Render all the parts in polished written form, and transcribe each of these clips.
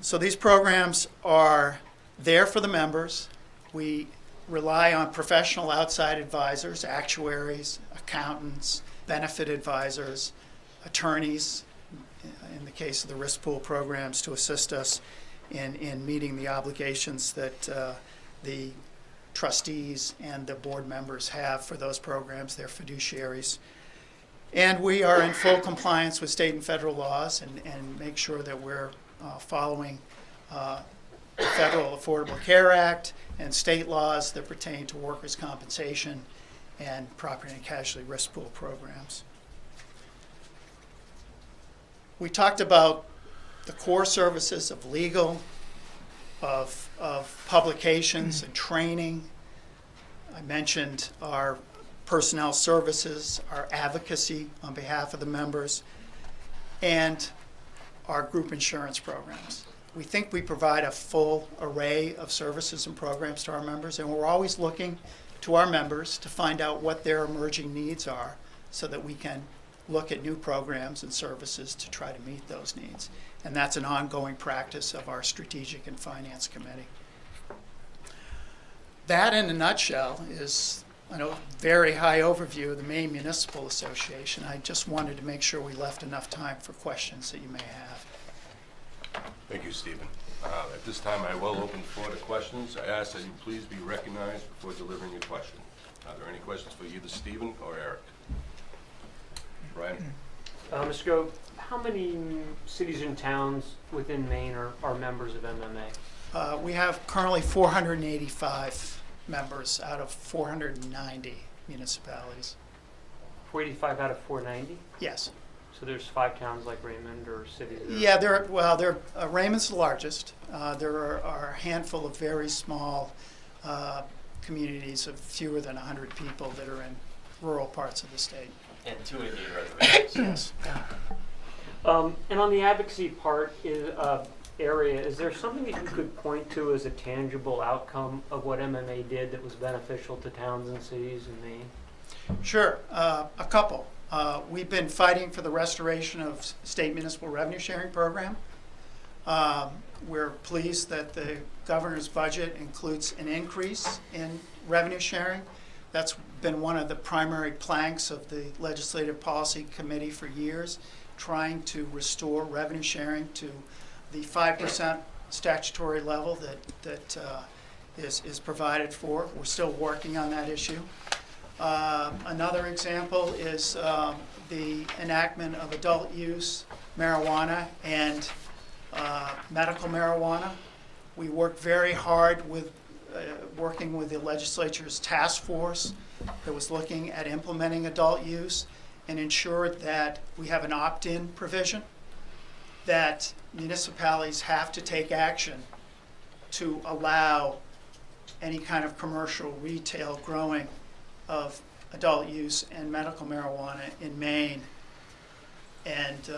So these programs are there for the members. We rely on professional outside advisors, actuaries, accountants, benefit advisors, attorneys, in the case of the risk pool programs, to assist us in meeting the obligations that the trustees and the board members have for those programs. They're fiduciaries. And we are in full compliance with state and federal laws and make sure that we're following the Federal Affordable Care Act and state laws that pertain to workers' compensation and property and casualty risk pool programs. We talked about the core services of legal, of publications and training. I mentioned our personnel services, our advocacy on behalf of the members, and our group insurance programs. We think we provide a full array of services and programs to our members, and we're always looking to our members to find out what their emerging needs are so that we can look at new programs and services to try to meet those needs. And that's an ongoing practice of our Strategic and Finance Committee. That, in a nutshell, is a very high overview of the Maine Municipal Association. I just wanted to make sure we left enough time for questions that you may have. Thank you, Stephen. At this time, I will open the floor to questions. I ask that you please be recognized before delivering your question. Are there any questions for either Stephen or Eric? Brian? Mr. Gove, how many cities and towns within Maine are members of MMA? We have currently 485 members out of 490 municipalities. 485 out of 490? Yes. So there's 5 towns like Raymond or cities? Yeah, Raymond's the largest. There are a handful of very small communities of fewer than 100 people that are in rural parts of the state. And 2 Indian reservations. Yes. And on the advocacy part area, is there something that you could point to as a tangible outcome of what MMA did that was beneficial to towns and cities in Maine? Sure, a couple. We've been fighting for the restoration of state municipal revenue sharing program. We're pleased that the governor's budget includes an increase in revenue sharing. That's been one of the primary planks of the Legislative Policy Committee for years, trying to restore revenue sharing to the 5% statutory level that is provided for. We're still working on that issue. Another example is the enactment of adult use marijuana and medical marijuana. We worked very hard with working with the legislature's task force that was looking at implementing adult use and ensured that we have an opt-in provision, that municipalities have to take action to allow any kind of commercial retail growing of adult use and medical marijuana in Maine. And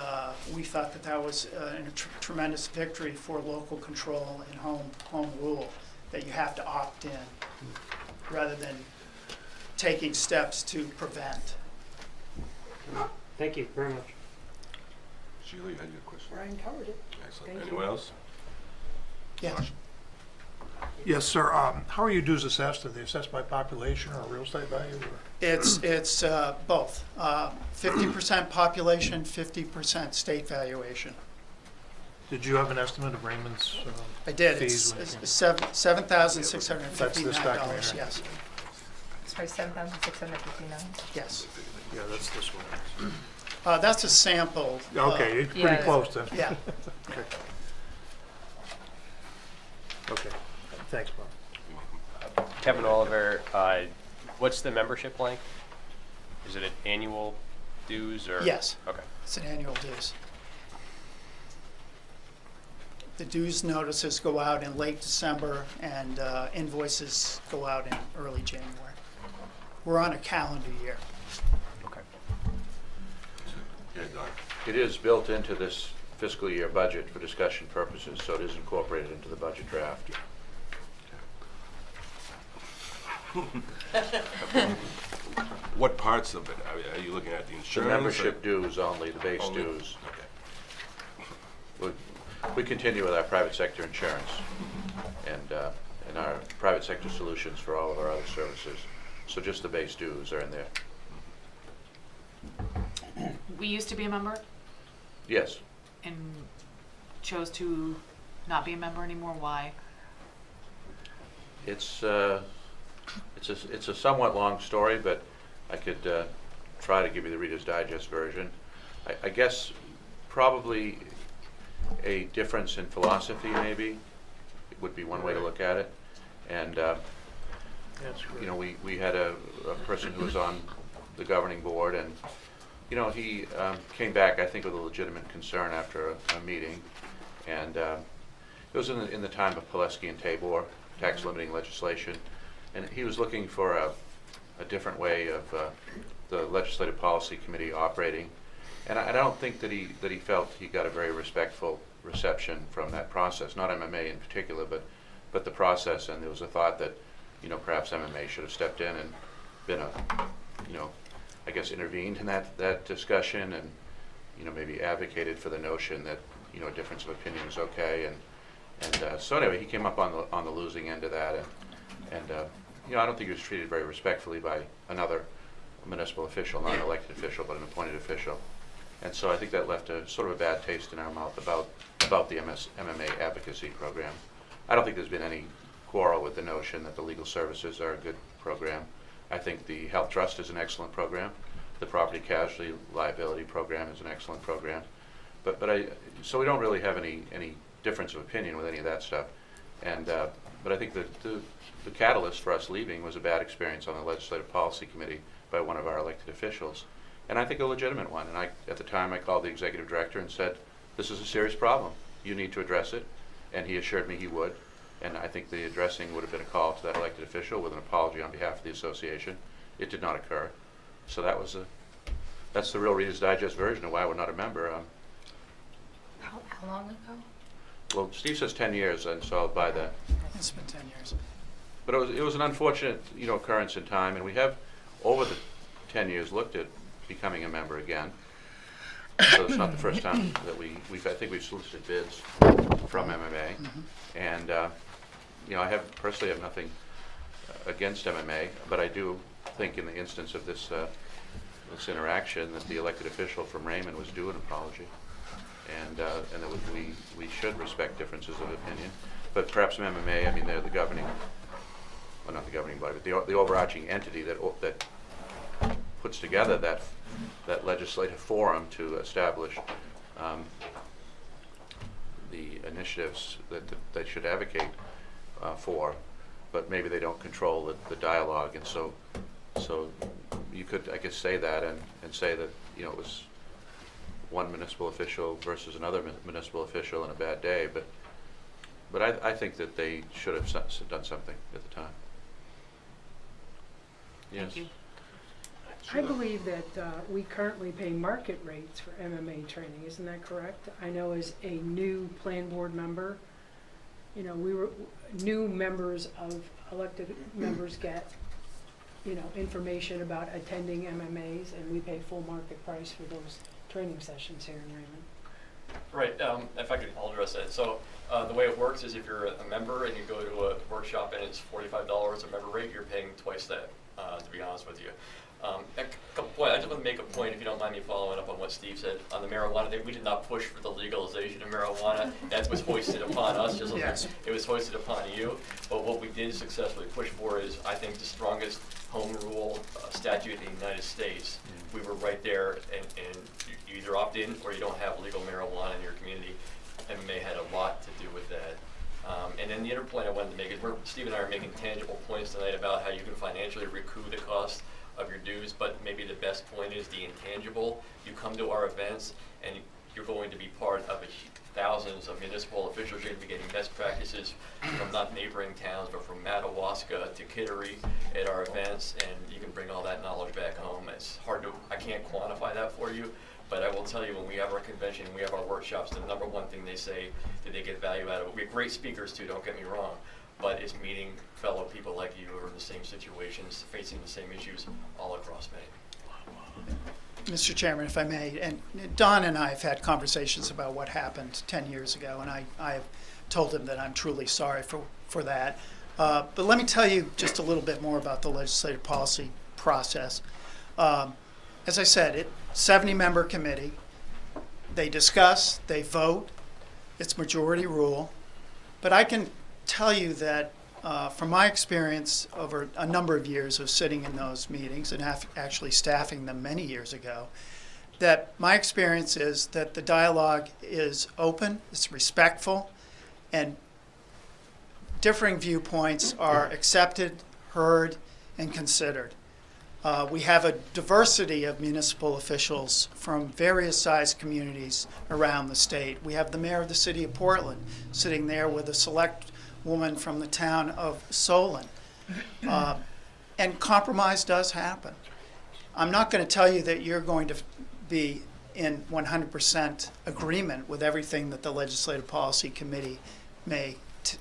we thought that was a tremendous victory for local control and home rule, that you have to opt in rather than taking steps to prevent. Thank you very much. Sheila, you had your question? Ryan covered it. Excellent. Thank Anyone else? Yeah. Josh? Yes, sir. How are your dues assessed? Are they assessed by population or real estate value? Or? It's both. 50% population, 50% state valuation. Did you have an estimate of Raymond's I did. fees? It's when it came? $7,659. That's this document here. Yes. Sorry, 7,659. Yes. Yeah, that's this one. That's a sample. Okay, it's pretty Yeah. close then. Yeah. Okay. Okay. Thanks, Bob. Kevin Oliver, what's the membership length? Is it an annual dues or? Yes. Okay. It's an annual dues. The dues notices go out in late December and invoices go out in early January. We're on a calendar year. Okay. Yeah, Don. It is built into this fiscal year budget for discussion purposes, so it is incorporated into the budget draft. What parts of it? Are you looking at the The insurance? membership dues only, the base Only? dues. Okay. Well, we continue with our private sector insurance and our private sector solutions for all of our other services. So just the base dues are in there. We used to be a member Yes. and chose to not be a member anymore. Why? It's a somewhat long story, but I could try to give you the Reader's Digest version. I guess probably a difference in philosophy maybe would be one way to look at it. And That's you know, we had a person who was on the governing board, and you know, he came back, I think, with a legitimate concern after a meeting, and it was in the time of Pileski and Tabor tax limiting legislation, and he was looking for a different way of the Legislative Policy Committee operating, and I don't think that he felt he got a very respectful reception from that process, not MMA in particular, but the process. And there was a thought that, you know, perhaps MMA should have stepped in and been you know, I guess intervened in that discussion, and you know, maybe advocated for the notion that, you know, a difference of opinion is okay. And so anyway, he came up on the losing end of that, and you know, I don't think he was treated very respectfully by another municipal official, not an elected official, but an appointed official. And so I think that left a sort of a bad taste in our mouth about the MMA advocacy program. I don't think there's been any quarrel with the notion that the legal services are a good program. I think the Health Trust is an excellent program. The Property Casualty Liability program is an excellent program. So we don't really have any difference of opinion with any of that stuff. And but I think that the catalyst for us leaving was a bad experience on the Legislative Policy Committee by one of our elected officials, and I think a legitimate one. And at the time I called the executive director and said, this is a serious problem. You need to address it. And he assured me he would. And I think the addressing would have been a call to that elected official with an apology on behalf of the association. It did not occur. So that's the real Reader's Digest version of why we're not a member. How long ago? Well, Steve says 10 years, and so I'll buy that. It's been 10 years. But it was an unfortunate, you know, occurrence in time, and we have, over the 10 years, looked at becoming a member again. So it's not the first time that I think we've solicited bids from MMA, and you know, I personally have nothing against MMA, but I do think in the instance of this interaction that the elected official from Raymond was due an apology, and that we should respect differences of opinion. But perhaps MMA, I mean, they're the governing, well, not the governing body, but the overarching entity that puts together that legislative forum to establish the initiatives that they should advocate for, but maybe they don't control the dialogue. And so you could, I guess, say that and say that, you know, it was one municipal official versus another municipal official in a bad day, but I think that they should have done something at the time. Yes. Thank you. I believe that we currently pay market rates for MMA training, isn't that correct? I know as a new plan board member, you know, new members of elected members get, you know, information about attending MMAs, and we pay full market price for those training sessions here in Raymond. Right, if I could, I'll address that. So the way it works is if you're a member and you go to a workshop and it's $45 a member rate, you're paying twice that, to be honest with you. A couple points. I just want to make a point, if you don't mind me following up on what Steve said on the marijuana thing. We did not push for the legalization of marijuana. That was hoisted upon us, just like Yes. it was hoisted upon you. But what we did successfully push for is, I think, the strongest home rule statute in the United States. We were right there, and you either opt in or you don't have legal marijuana in your community. MMA had a lot to do with that. And then the other point I wanted to make is, Steve and I are making tangible points tonight about how you can financially recoup the cost of your dues, but maybe the best point is the intangible. You come to our events and you're going to be part of thousands of municipal officials. You're going to be getting best practices from not neighboring towns, but from Madawaska to Kittery at our events, and you can bring all that knowledge back home. It's hard to, I can't quantify that for you, but I will tell you, when we have our convention, we have our workshops, the number one thing they say that they get value out of it. We have great speakers too, don't get me wrong, but it's meeting fellow people like you who are in the same situations, facing the same issues all across Maine. Mr. Chairman, if I may, and Don and I have had conversations about what happened 10 years ago, and I have told him that I'm truly sorry for that. But let me tell you just a little bit more about the legislative policy process. As I said, it's 70-member committee. They discuss, they vote. It's majority rule. But I can tell you that from my experience over a number of years of sitting in those meetings and actually staffing them many years ago, that my experience is that the dialogue is open, it's respectful, and differing viewpoints are accepted, heard, and considered. We have a diversity of municipal officials from various sized communities around the state. We have the mayor of the city of Portland sitting there with a select woman from the town of Solon. And compromise does happen. I'm not going to tell you that you're going to be in 100% agreement with everything that the Legislative Policy Committee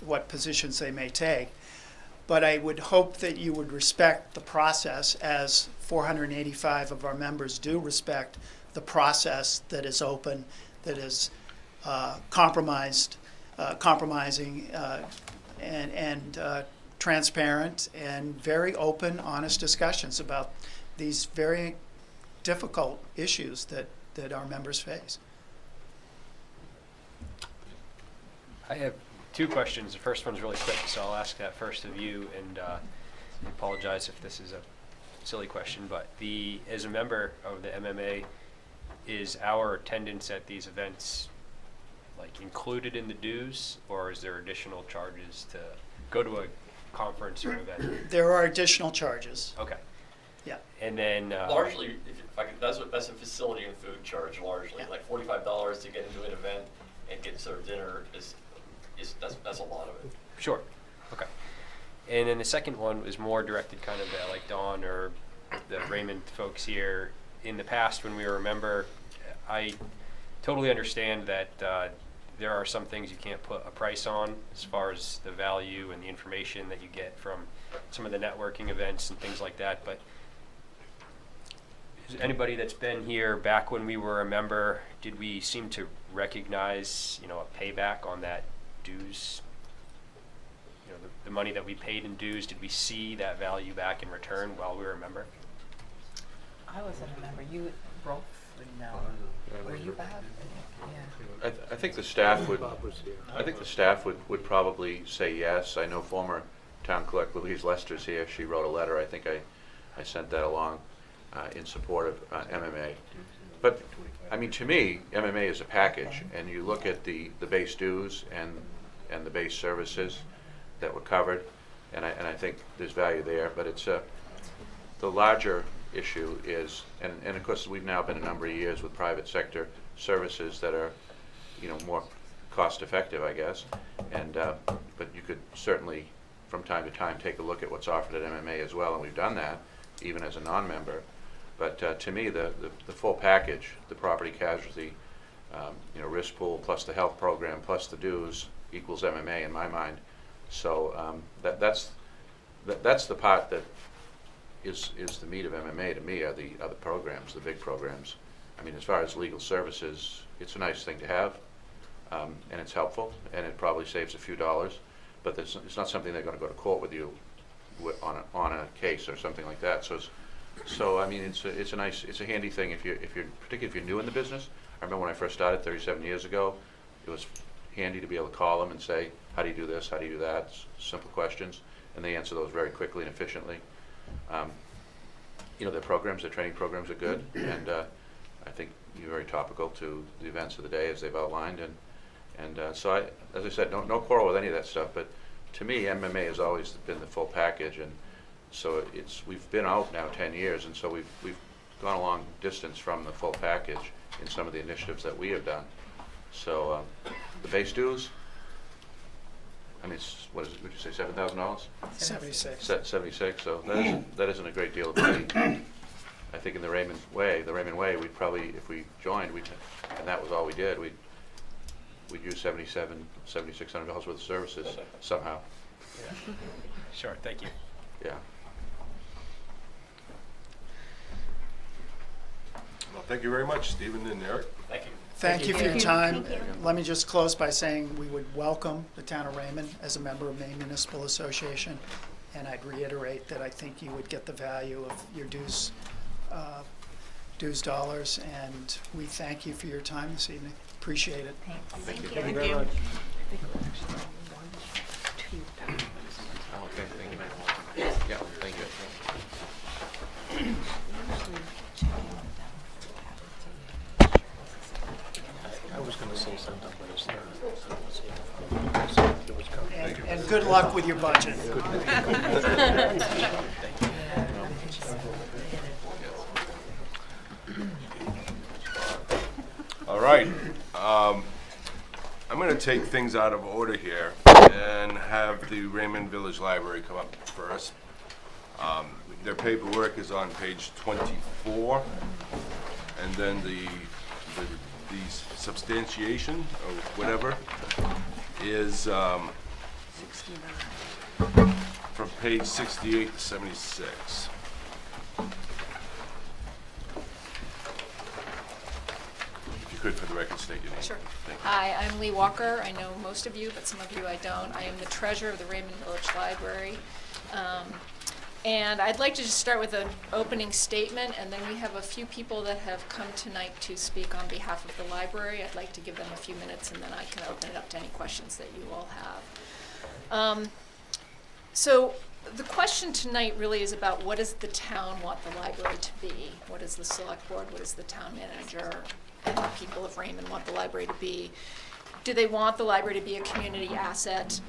what positions they may take. But I would hope that you would respect the process, as 485 of our members do respect the process that is open, that is compromising, and transparent, and very open, honest discussions about these very difficult issues that our members face. I have two questions. The first one's really quick, so I'll ask that first of you, and I apologize if this is a silly question, but as a member of the MMA, is our attendance at these events like included in the dues, or is there additional charges to go to a conference or event? There are additional charges. Okay. Yeah. And then Largely, if I could, that's a facility and food charge largely. Yeah. Like $45 to get into an event and get served dinner is that's a lot of it. Sure. Okay. And then the second one was more directed kind of at like Dawn or the Raymond folks here. In the past, when we were a member, I totally understand that there are some things you can't put a price on as far as the value and the information that you get from some of the networking events and things like that. But is anybody that's been here back when we were a member, did we seem to recognize, a payback on that dues? The money that we paid in dues, did we see that value back in return while we were a member? I wasn't a member. You both know. Were you Bob? Yeah. I think the staff would. I think the staff would probably say yes. I know former town clerk Louise Lester's here. She wrote a letter. I think I sent that along in support of MMA. But I mean, to me, MMA is a package, and you look at the base dues and the base services that were covered, and I think there's value there. But it's the larger issue is, and of course we've now been a number of years with private sector services that are, more cost effective, I guess. And but you could certainly, from time to time, take a look at what's offered at MMA as well, and we've done that even as a non-member. But to me, the full package, the property casualty, risk pool plus the health program plus the dues equals MMA in my mind. So that's the part that is the meat of MMA to me, are the other programs, the big programs. I mean, as far as legal services, it's a nice thing to have, and it's helpful, and it probably saves a few dollars, but it's not something they're going to go to court with you on a case or something like that. So I mean, it's a handy thing particularly if you're new in the business. I remember when I first started 37 years ago, it was handy to be able to call them and say, how do you do this, how do you do that? Simple questions, and they answer those very quickly and efficiently. Their programs, their training programs are good, and I think you're very topical to the events of the day as they've outlined. And so as I said, no quarrel with any of that stuff, but to me, MMA has always been the full package, and so we've been out now 10 years, and so we've gone a long distance from the full package in some of the initiatives that we have done. So the base dues, I mean, would you say $7,000? 76. 76. So that isn't a great deal of money. I think in the Raymond Way, we'd probably, if we joined, and that was all we did, we'd use $7,600 worth of services somehow. Yeah. Sure. Thank you. Yeah. Well, thank you very much, Stephen and Eric. Thank you. Thank you for your Thank you. time. Let me just close by saying we would welcome the town of Raymond as a member of Maine Municipal Association. And I'd reiterate that I think you would get the value of your dues dollars. And we thank you for your time this evening. Appreciate it. Thank you. Thank you very much. Okay, thank you. Yeah, thank you. I was gonna say something, but it's there. And good luck with your budget. All right. I'm going to take things out of order here and have the Raymond Village Library come up first. Their paperwork is on page 24, and then the substantiation or whatever is from page 68 to 76. If you could, for the record, state your name. Sure. Thank you. Hi, I'm Lee Walker. I know most of you, but some of you I don't. I am the treasurer of the Raymond Village Library. And I'd like to just start with an opening statement, and then we have a few people that have come tonight to speak on behalf of the library. I'd like to give them a few minutes, and then I can open it up to any questions that you all have. So the question tonight really is about what does the town want the library to be? What does the select board, what does the town manager, and the people of Raymond want the library to be? Do they want the library to be a community asset?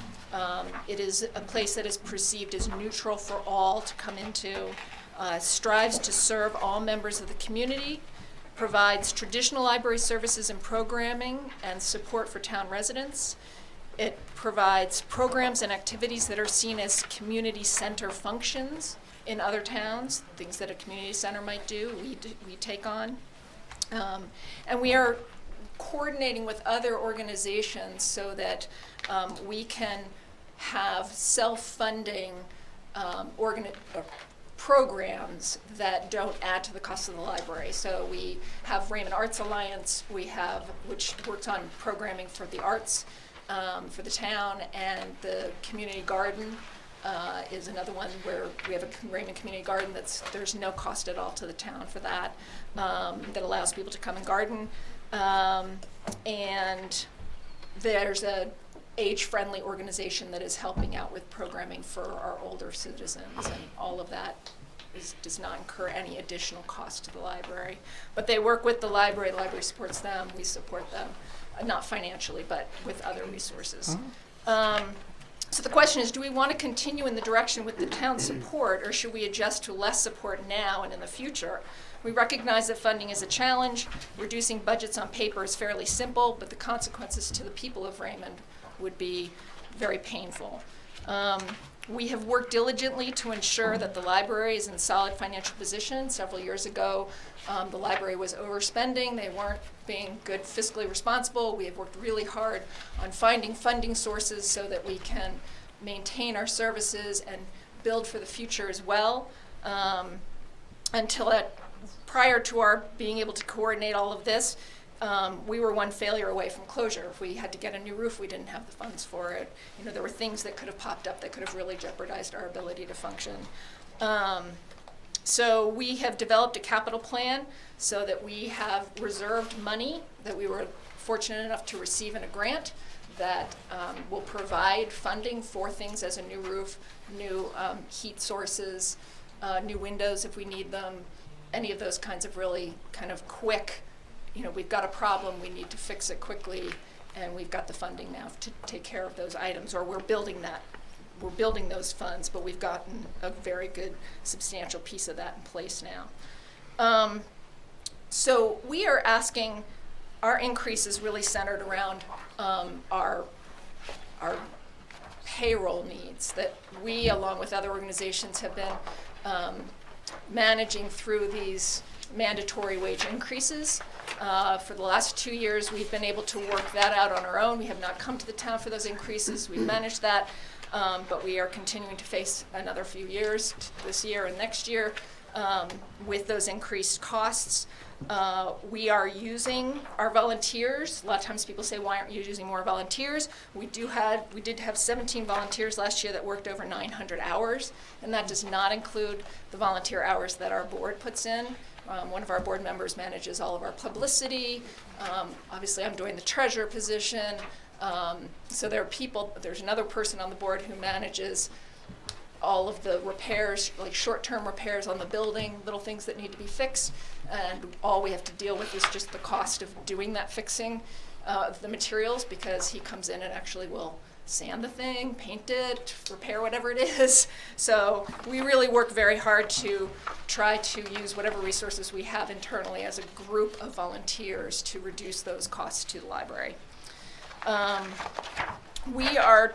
It is a place that is perceived as neutral for all to come into, strives to serve all members of the community, provides traditional library services and programming and support for town residents. It provides programs and activities that are seen as community center functions in other towns, things that a community center might do, we take on. And we are coordinating with other organizations so that we can have self-funding programs that don't add to the cost of the library. So we have Raymond Arts Alliance, which works on programming for the arts for the town, and the community garden is another one where we have a Raymond Community Garden there's no cost at all to the town for that, that allows people to come and garden. And there's a age-friendly organization that is helping out with programming for our older citizens, and all of that does not incur any additional cost to the library. But they work with the library supports them, we support them, not financially, but with other resources. So the question is, do we want to continue in the direction with the town's support, or should we adjust to less support now and in the future? We recognize that funding is a challenge. Reducing budgets on paper is fairly simple, but the consequences to the people of Raymond would be very painful. We have worked diligently to ensure that the library is in solid financial position. Several years ago, the library was overspending. They weren't being good fiscally responsible. We have worked really hard on finding funding sources so that we can maintain our services and build for the future as well. Prior to our being able to coordinate all of this, we were one failure away from closure. If we had to get a new roof, we didn't have the funds for it. There were things that could have popped up that could have really jeopardized our ability to function. So we have developed a capital plan so that we have reserved money that we were fortunate enough to receive in a grant that will provide funding for things as a new roof, new heat sources, new windows if we need them, any of those kinds of really kind of quick, we've got a problem, we need to fix it quickly, and we've got the funding now to take care of those items, or we're building those funds, but we've gotten a very good substantial piece of that in place now. So we are asking, our increase is really centered around our payroll needs that we, along with other organizations, have been managing through these mandatory wage increases. For the last 2 years, we've been able to work that out on our own. We have not come to the town for those increases. We've managed that, but we are continuing to face another few years, this year and next year, with those increased costs. We are using our volunteers. A lot of times people say, why aren't you using more volunteers? We did have 17 volunteers last year that worked over 900 hours, and that does not include the volunteer hours that our board puts in. One of our board members manages all of our publicity. Obviously, I'm doing the treasurer position. So there's another person on the board who manages all of the repairs, like short-term repairs on the building, little things that need to be fixed. And all we have to deal with is just the cost of doing that fixing of the materials, because he comes in and actually will sand the thing, paint it, repair whatever it is. So we really work very hard to try to use whatever resources we have internally as a group of volunteers to reduce those costs to the library. We are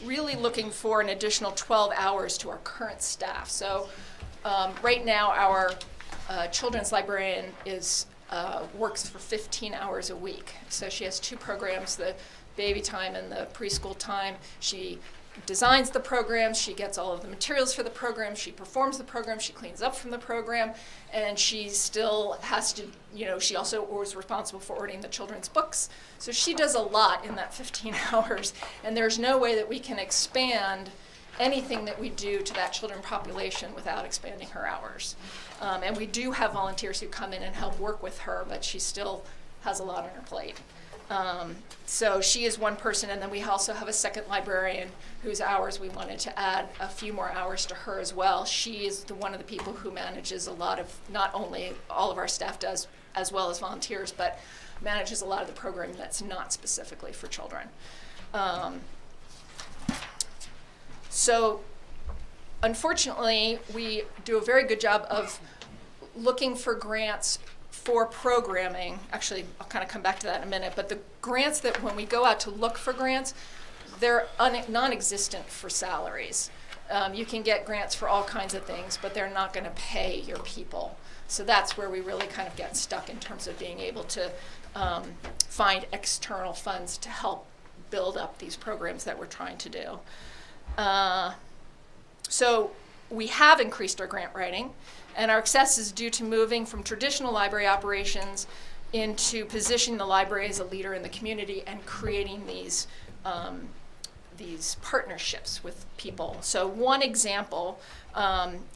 really looking for an additional 12 hours to our current staff. So right now our children's librarian works for 15 hours a week. So she has 2 programs, the baby time and the preschool time. She designs the programs, she gets all of the materials for the program, she performs the program, she cleans up from the program, and she still has to, she also was responsible for ordering the children's books. So she does a lot in that 15 hours, and there's no way that we can expand anything that we do to that children population without expanding her hours. And we do have volunteers who come in and help work with her, but she still has a lot on her plate. So she is one person, and then we also have a second librarian whose hours we wanted to add a few more hours to her as well. She is one of the people who manages a lot of, not only all of our staff does, as well as volunteers, but manages a lot of the programming that's not specifically for children. So unfortunately, we do a very good job of looking for grants for programming. Actually, I'll kind of come back to that in a minute, but the grants that when we go out to look for grants, they're non-existent for salaries. You can get grants for all kinds of things, but they're not going to pay your people. So that's where we really kind of get stuck in terms of being able to find external funds to help build up these programs that we're trying to do. So we have increased our grant writing, and our success is due to moving from traditional library operations into positioning the library as a leader in the community and creating these partnerships with people. So one example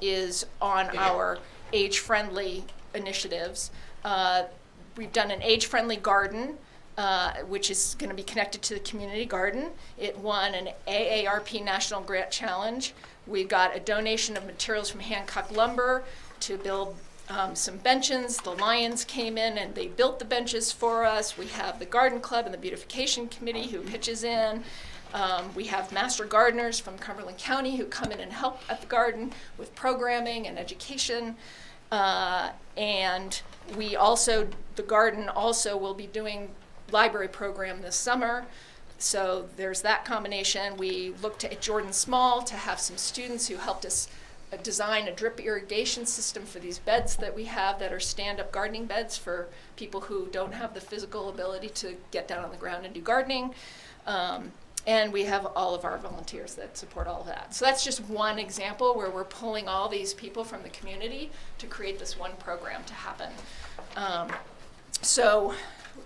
is on our age-friendly initiatives. We've done an age-friendly garden, which is going to be connected to the community garden. It won an AARP National Grant Challenge. We got a donation of materials from Hancock Lumber to build some benches. The Lions came in and they built the benches for us. We have the Garden Club and the Beautification Committee who pitches in. We have master gardeners from Cumberland County who come in and help at the garden with programming and education. And we also, the garden also will be doing library program this summer. So there's that combination. We looked at Jordan Small to have some students who helped us design a drip irrigation system for these beds that we have that are stand-up gardening beds for people who don't have the physical ability to get down on the ground and do gardening. And we have all of our volunteers that support all of that. So that's just one example where we're pulling all these people from the community to create this one program to happen. So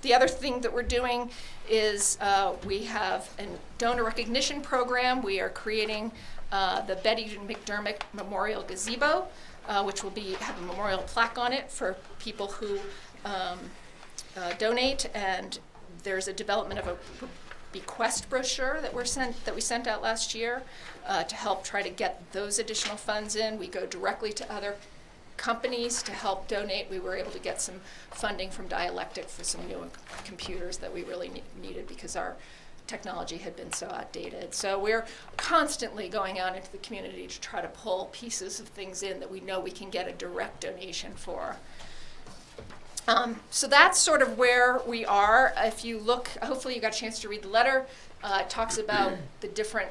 the other thing that we're doing is we have a donor recognition program. We are creating the Betty McDermott Memorial Gazebo, which will have a memorial plaque on it for people who donate. And there's a development of a bequest brochure that we sent out last year to help try to get those additional funds in. We go directly to other companies to help donate. We were able to get some funding from Dialectic for some new computers that we really needed because our technology had been so outdated. So we're constantly going out into the community to try to pull pieces of things in that we know we can get a direct donation for. So that's sort of where we are. If you look, hopefully you got a chance to read the letter. It talks about the different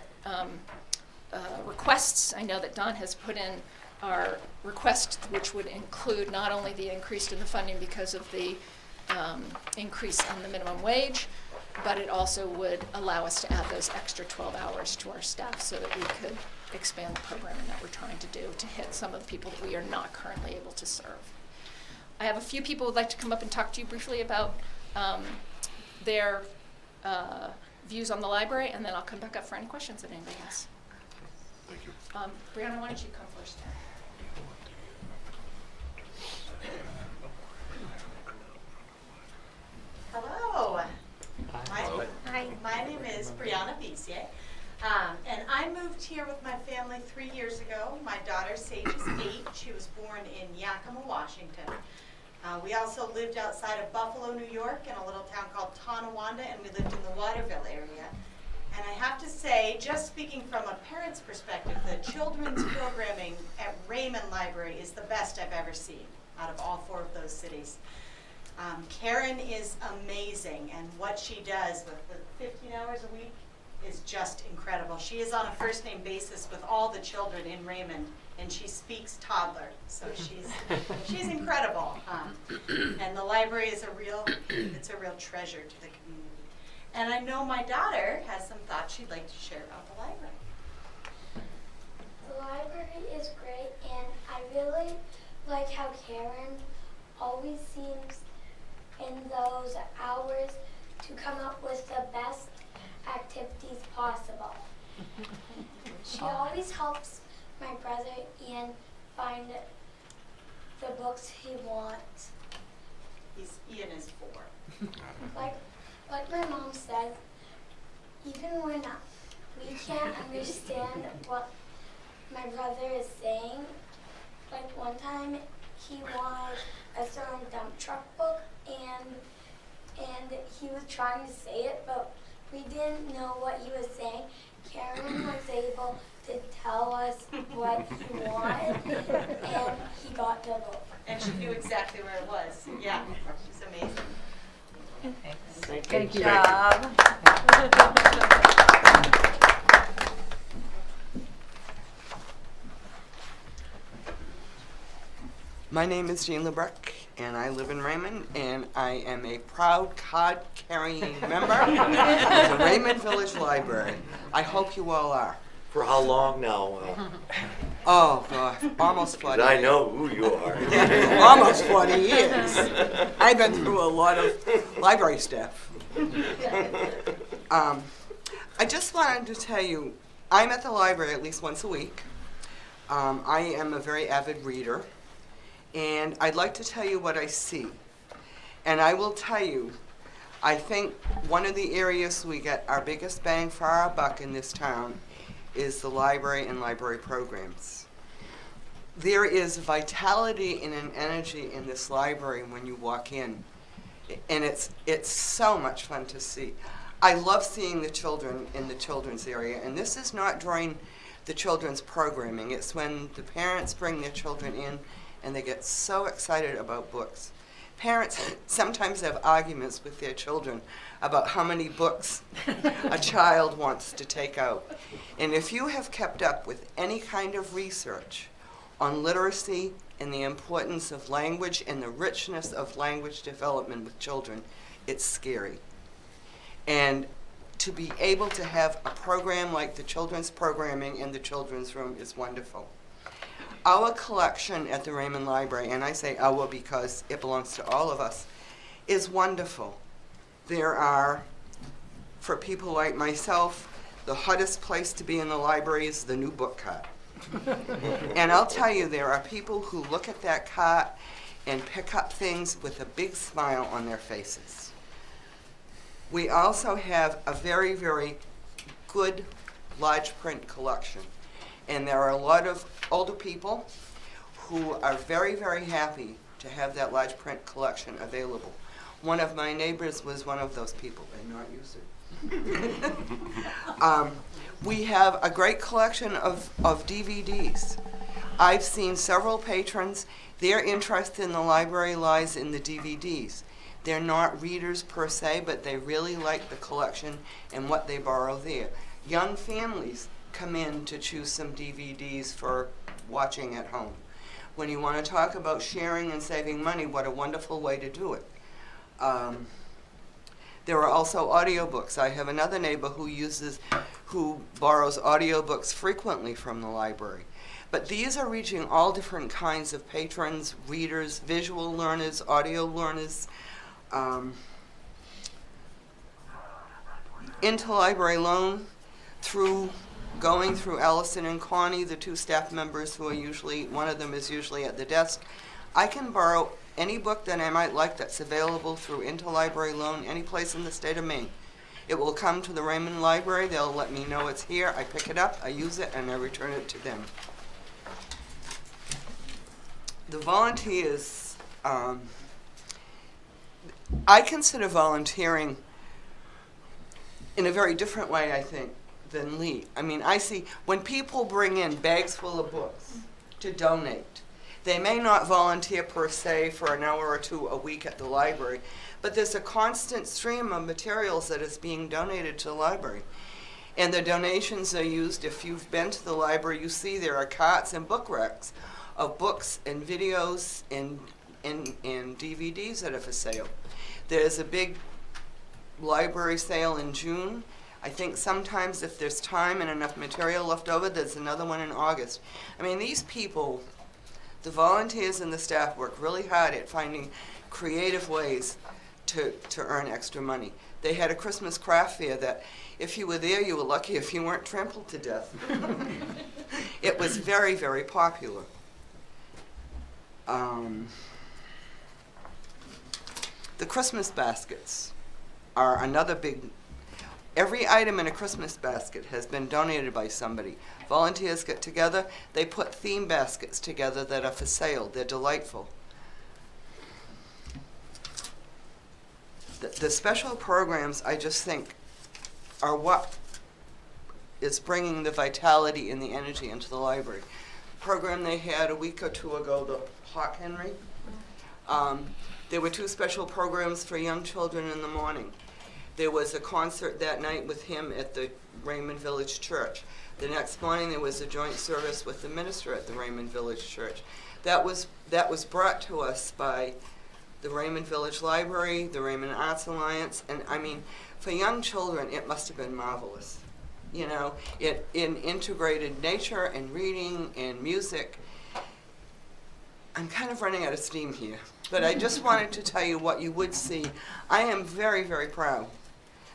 requests. I know that Don has put in our request, which would include not only the increase in the funding because of the increase in the minimum wage, but it also would allow us to add those extra 12 hours to our staff so that we could expand the programming that we're trying to do to hit some of the people that we are not currently able to serve. I have a few people who'd like to come up and talk to you briefly about their views on the library, and then I'll come back up for any questions that anybody has. Thank you. Brianna, why don't you come first? Hello. Hello. Hi. My name is Brianna Biesier, and I moved here with my family 3 years ago. My daughter, Sage, is 8. She was born in Yakima, Washington. We also lived outside of Buffalo, New York, in a little town called Tonawanda, and we lived in the Waterville area. And I have to say, just speaking from a parent's perspective, the children's programming at Raymond Library is the best I've ever seen out of all 4 of those cities. Karen is amazing, and what she does with the 15 hours a week is just incredible. She is on a first-name basis with all the children in Raymond, and she speaks toddler, so she's incredible. And the library is it's a real treasure to the community. And I know my daughter has some thoughts she'd like to share about the library. The library is great, and I really like how Karen always seems in those hours to come up with the best activities possible. She always helps my brother Ian find the books he wants. Ian is 4. Like my mom says, even when we can't understand what my brother is saying, like one time he wanted a certain dump truck book, and he was trying to say it, but we didn't know what he was saying. Karen was able to tell us what he wanted, and he got the book. And she knew exactly where it was. Yeah, she's amazing. Thanks. Thank you. Good job. My name is Jean LeBrecq, and I live in Raymond, and I am a proud card-carrying member of the Raymond Village Library. I hope you all are. For how long now? Oh, God, almost 40 I years. know who you are. Almost 40 years. I've been through a lot of library stuff. I just wanted to tell you, I'm at the library at least once a week. I am a very avid reader. And I'd like to tell you what I see. And I will tell you, I think one of the areas we get our biggest bang for our buck in this town is the library and library programs. There is vitality and an energy in this library when you walk in. And it's so much fun to see. I love seeing the children in the children's area. And this is not during the children's programming. It's when the parents bring their children in and they get so excited about books. Parents sometimes have arguments with their children about how many books a child wants to take out. And if you have kept up with any kind of research on literacy and the importance of language and the richness of language development with children, it's scary. And to be able to have a program like the children's programming in the children's room is wonderful. Our collection at the Raymond Library, and I say our because it belongs to all of us, is wonderful. There are, for people like myself, the hottest place to be in the library is the new book cart. And I'll tell you, there are people who look at that cart and pick up things with a big smile on their faces. We also have a very, very good large print collection. And there are a lot of older people who are very, very happy to have that large print collection available. One of my neighbors was one of those people and not used it. We have a great collection of DVDs. I've seen several patrons, their interest in the library lies in the DVDs. They're not readers per se, but they really like the collection and what they borrow there. Young families come in to choose some DVDs for watching at home. When you want to talk about sharing and saving money, what a wonderful way to do it. There are also audiobooks. I have another neighbor who borrows audiobooks frequently from the library. But these are reaching all different kinds of patrons, readers, visual learners, audio learners. Interlibrary loan going through Allison and Connie, the two staff members who are usually, one of them is usually at the desk. I can borrow any book that I might like that's available through interlibrary loan any place in the state of Maine. It will come to the Raymond Library, they'll let me know it's here, I pick it up, I use it, and I return it to them. The volunteers, I consider volunteering in a very different way, I think, than Lee. I mean, I see when people bring in bags full of books to donate, they may not volunteer per se for an hour or two a week at the library, but there's a constant stream of materials that is being donated to the library. And the donations are used, if you've been to the library, you see there are carts and book racks of books and videos and DVDs that are for sale. There's a big library sale in June. I think sometimes if there's time and enough material left over, there's another one in August. I mean, these people, the volunteers and the staff, work really hard at finding creative ways to earn extra money. They had a Christmas craft fair that if you were there, you were lucky if you weren't trampled to death. It was very, very popular. The Christmas baskets are another big. Every item in a Christmas basket has been donated by somebody. Volunteers get together, they put theme baskets together that are for sale. They're delightful. The special programs, I just think, are what is bringing the vitality and the energy into the library. Program they had a week or two ago, the Hawk Henry. There were 2 special programs for young children in the morning. There was a concert that night with him at the Raymond Village Church. The next morning there was a joint service with the minister at the Raymond Village Church. That was brought to us by the Raymond Village Library, the Raymond Arts Alliance, and I mean, for young children it must have been marvelous. You know, it integrated nature and reading and music. I'm kind of running out of steam here, but I just wanted to tell you what you would see. I am very, very proud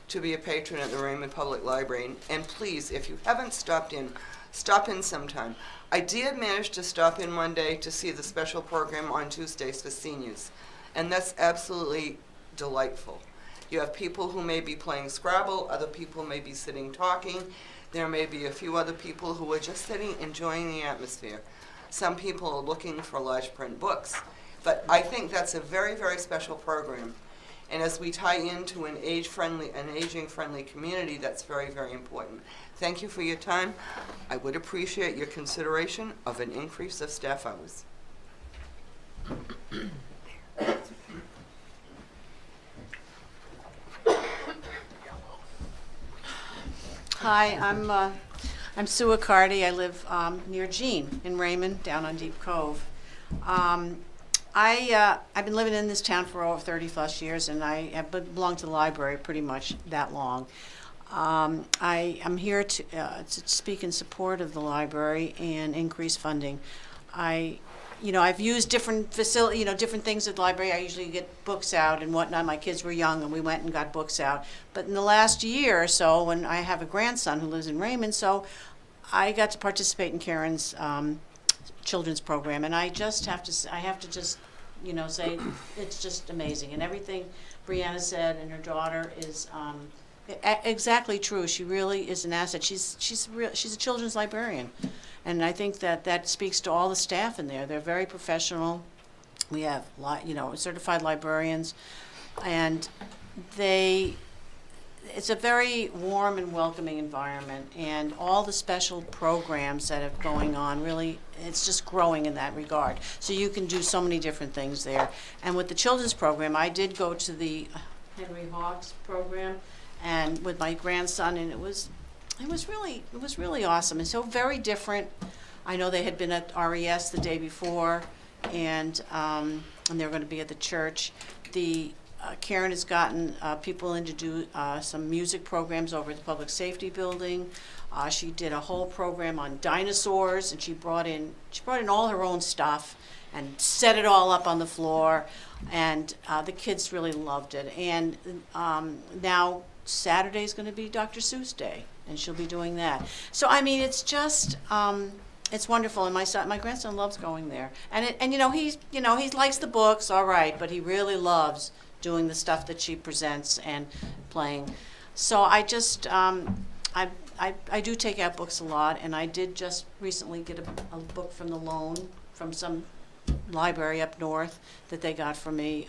to be a patron at the Raymond Public Library, and please, if you haven't stopped in, stop in sometime. I did manage to stop in one day to see the special program on Tuesdays for seniors, and that's absolutely delightful. You have people who may be playing Scrabble, other people may be sitting talking, there may be a few other people who are just sitting enjoying the atmosphere. Some people are looking for large print books, but I think that's a very, very special program. And as we tie into an aging-friendly community, that's very, very important. Thank you for your time. I would appreciate your consideration of an increase of staff hours. Hi, I'm Sue Accardi. I live near Jean in Raymond, down on Deep Cove. I've been living in this town for over 30 plus years, and I have belonged to the library pretty much that long. I am here to speak in support of the library and increase funding. I've used different different things at the library. I usually get books out and whatnot. My kids were young, and we went and got books out. But in the last year or so, when I have a grandson who lives in Raymond, so I got to participate in Karen's children's program, and I have to say it's just amazing, and everything Brianna said and her daughter is exactly true. She really is an asset. She's a children's librarian, and I think that speaks to all the staff in there. They're very professional. We have certified librarians, and it's a very warm and welcoming environment, and all the special programs that are going on, really, it's just growing in that regard. So you can do so many different things there. And with the children's program, I did go to the Henry Hawks program, and with my grandson, and it was really awesome and so very different. I know they had been at RES the day before, and they were going to be at the church. Karen has gotten people in to do some music programs over at the Public Safety Building. She did a whole program on dinosaurs, and she brought in all her own stuff and set it all up on the floor, and the kids really loved it. And now Saturday's going to be Dr. Seuss Day, and she'll be doing that. So I mean, it's just it's wonderful, and my grandson loves going there. And he likes the books, all right, but he really loves doing the stuff that she presents and playing. So I just I do take out books a lot, and I did just recently get a book from the loan from some library up north that they got for me.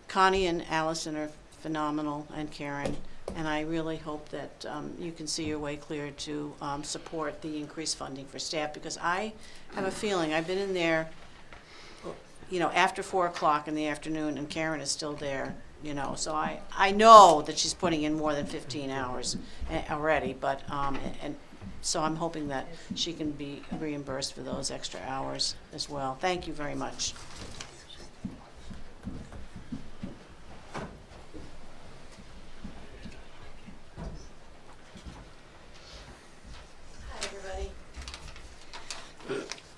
Connie and Allison are phenomenal, and Karen, and I really hope that you can see your way clear to support the increased funding for staff, because I have a feeling, I've been in there, after 4 o'clock in the afternoon, and Karen is still there, so I know that she's putting in more than 15 hours already, but, and so I'm hoping that she can be reimbursed for those extra hours as well. Thank you very much. Hi,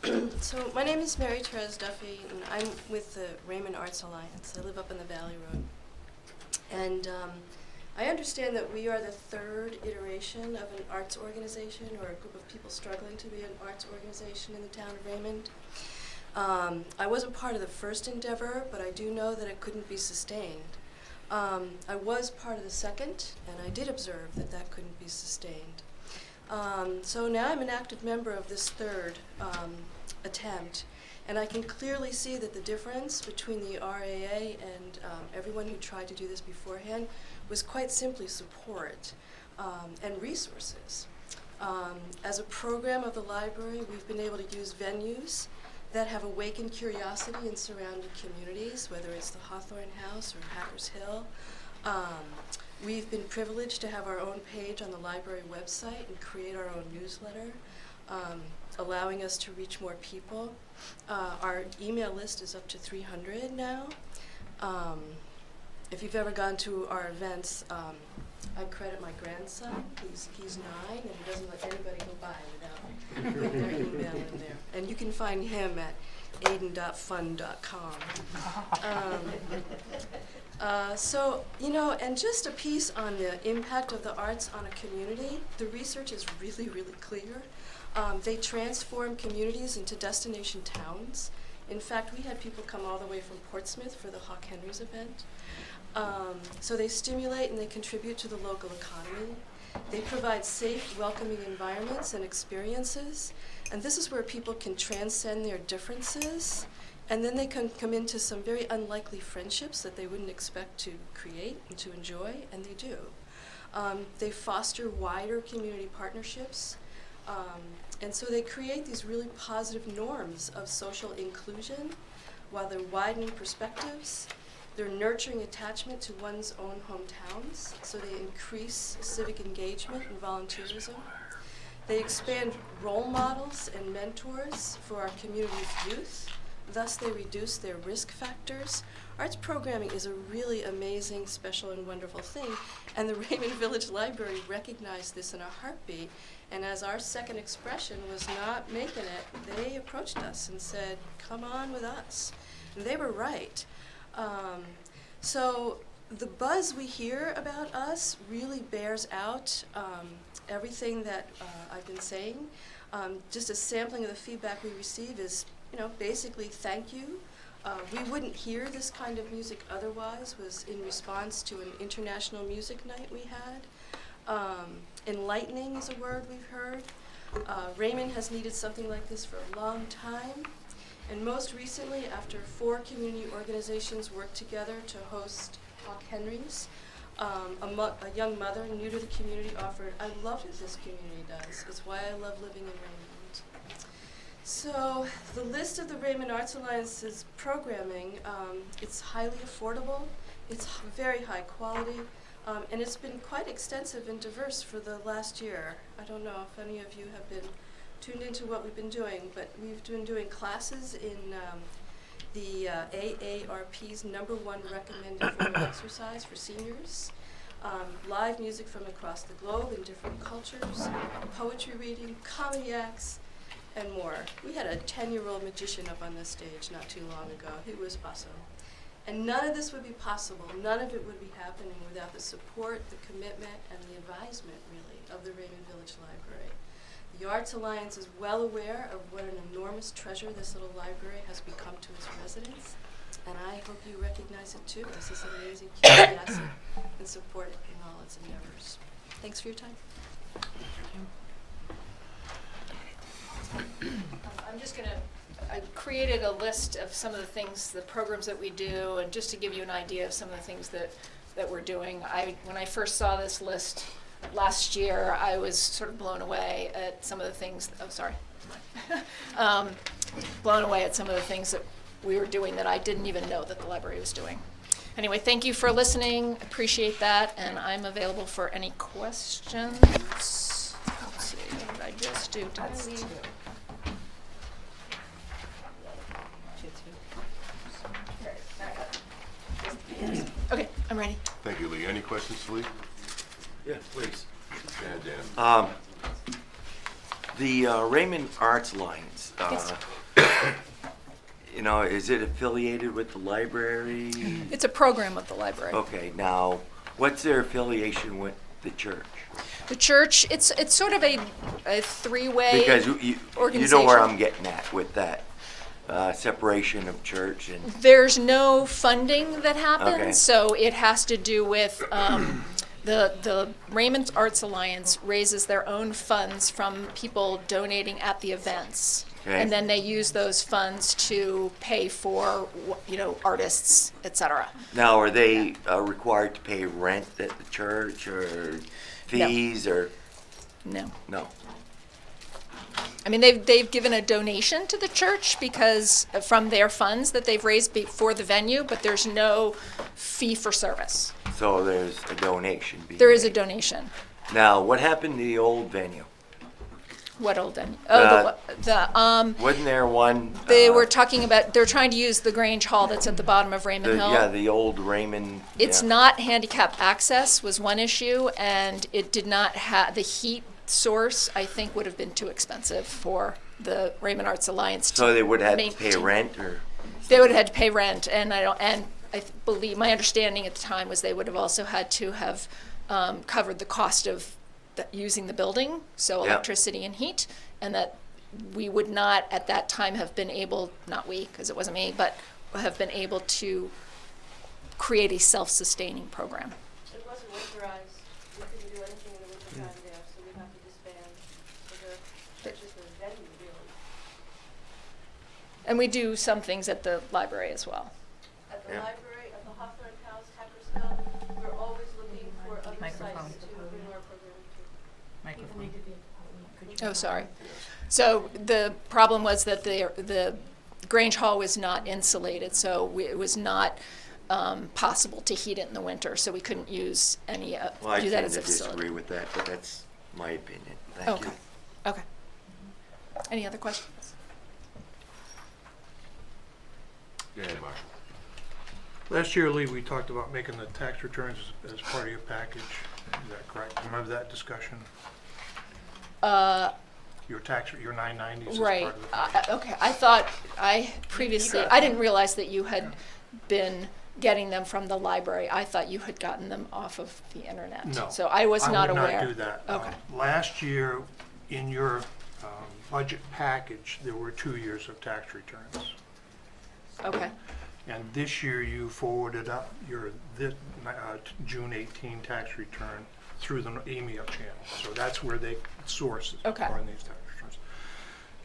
everybody. So my name is Mary Therese Duffy, and I'm with the Raymond Arts Alliance. I live up in the Valley Road. And I understand that we are the third iteration of an arts organization, or a group of people struggling to be an arts organization in the town of Raymond. I wasn't part of the first endeavor, but I do know that it couldn't be sustained. I was part of the second, and I did observe that that couldn't be sustained. So now I'm an active member of this third attempt, and I can clearly see that the difference between the RAA and everyone who tried to do this beforehand was quite simply support and resources. As a program of the library, we've been able to use venues that have awakened curiosity in surrounding communities, whether it's the Hawthorne House or Hackers Hill. We've been privileged to have our own page on the library website and create our own newsletter, allowing us to reach more people. Our email list is up to 300 now. If you've ever gone to our events, I credit my grandson. He's 9, and he doesn't let anybody go by without putting their email in there. And you can find him at aiden.fun.com. And just a piece on the impact of the arts on a community. The research is really, really clear. They transform communities into destination towns. In fact, we had people come all the way from Portsmouth for the Hawk Henry's event. So they stimulate and they contribute to the local economy. They provide safe, welcoming environments and experiences. And this is where people can transcend their differences. And then they can come into some very unlikely friendships that they wouldn't expect to create and to enjoy, and they do. They foster wider community partnerships. And so they create these really positive norms of social inclusion while they're widening perspectives. They're nurturing attachment to one's own hometowns, so they increase civic engagement and volunteerism. They expand role models and mentors for our community's youth. Thus, they reduce their risk factors. Arts programming is a really amazing, special, and wonderful thing, and the Raymond Village Library recognized this in a heartbeat, and as our second expression was not making it, they approached us and said, come on with us. And they were right. So the buzz we hear about us really bears out everything that I've been saying. Just a sampling of the feedback we receive is, basically thank you. We wouldn't hear this kind of music otherwise, was in response to an international music night we had. Enlightening is a word we've heard. Raymond has needed something like this for a long time. And most recently, after 4 community organizations worked together to host Hawk Henry's, a young mother new to the community offered, I love what this community does. It's why I love living in Raymond. So the list of the Raymond Arts Alliance's programming, it's highly affordable, it's very high quality, and it's been quite extensive and diverse for the last year. I don't know if any of you have been tuned into what we've been doing, but we've been doing classes in the AARP's #1 recommended form of exercise for seniors. live music from across the globe in different cultures, poetry reading, comedy acts, and more. We had a 10-year-old magician up on this stage not too long ago. He was awesome. And none of this would be possible, none of it would be happening without the support, the commitment, and the advisement, really, of the Raymond Village Library. The Arts Alliance is well aware of what an enormous treasure this little library has become to its residents, and I hope you recognize it too. This is an amazing community asset and support it in all its endeavors. Thanks for your time. I'm just gonna, I created a list of some of the things, the programs that we do, and just to give you an idea of some of the things that we're doing. When I first saw this list last year, I was sort of blown away at some of the things, blown away at some of the things that we were doing that I didn't even know that the library was doing. Anyway, thank you for listening, appreciate that, and I'm available for any questions. Let's see, what did I just do? Did I leave? Okay, I'm ready. Thank you, Lee. Any questions for Lee? Yeah, please. Go ahead, Dan. The Raymond Arts Alliance, Yes. you know, is it affiliated with the library? It's a program of the library. Okay, now, what's their affiliation with the church? The church, it's sort of a three-way Because you know organization. where I'm getting at with that separation of church and, There's no funding that happens, Okay. so it has to do with the Raymond Arts Alliance raises their own funds from people donating at the events. Okay. And then they use those funds to pay for, artists, et cetera. now, are they required to pay rent at the church or fees or? No. No. I mean, they've given a donation to the church because from their funds that they've raised for the venue, but there's no fee for service. So there's a donation being There is a made. donation. Now, what happened to the old venue? What old venue? Oh, Wasn't there one? they were talking about, they're trying to use the Grange Hall that's at the bottom of Raymond Hill. Yeah, the old Raymond. It's yeah. not handicap access was one issue, and it did not have, the heat source, I think, would have been too expensive for the Raymond Arts Alliance to So they would have to pay maintain. rent or? They would have had to pay rent, and I believe, my understanding at the time was they would have also had to have covered the cost of using the building, so Yeah. electricity and heat, and that we would not at that time have been able, not we, because it wasn't me, but have been able to create a self-sustaining program. It wasn't winterized. We couldn't do anything in the wintertime there, so we'd have to disband. So the church is the venue, really. And we do some things at the library as well. At the Yeah. library, at the Hawthorne House, Hackersville, we're always looking for other Microphone. sites to bring our program to. Microphone. Oh, sorry. So the problem was that the Grange Hall was not insulated, so it was not possible to heat it in the winter, so we couldn't use any, Well, I do that tend as to a facility. disagree with that, but that's my opinion. Thank Okay, you. okay. Any other questions? Go ahead, Marshall. Last year, Lee, we talked about making the tax returns as part of your package. Is that correct? Remember that discussion? Your your 990s as Right, part of the package? okay, I thought, I didn't realize that you had been getting them from the library. I thought you had gotten them off of the internet. No. So I was not aware. I would not do that. Okay. Last year, in your budget package, there were 2 years of tax returns. Okay, And this year, you forwarded up your June 18 tax return through the email channel. So that's where they source it Okay. on these tax returns.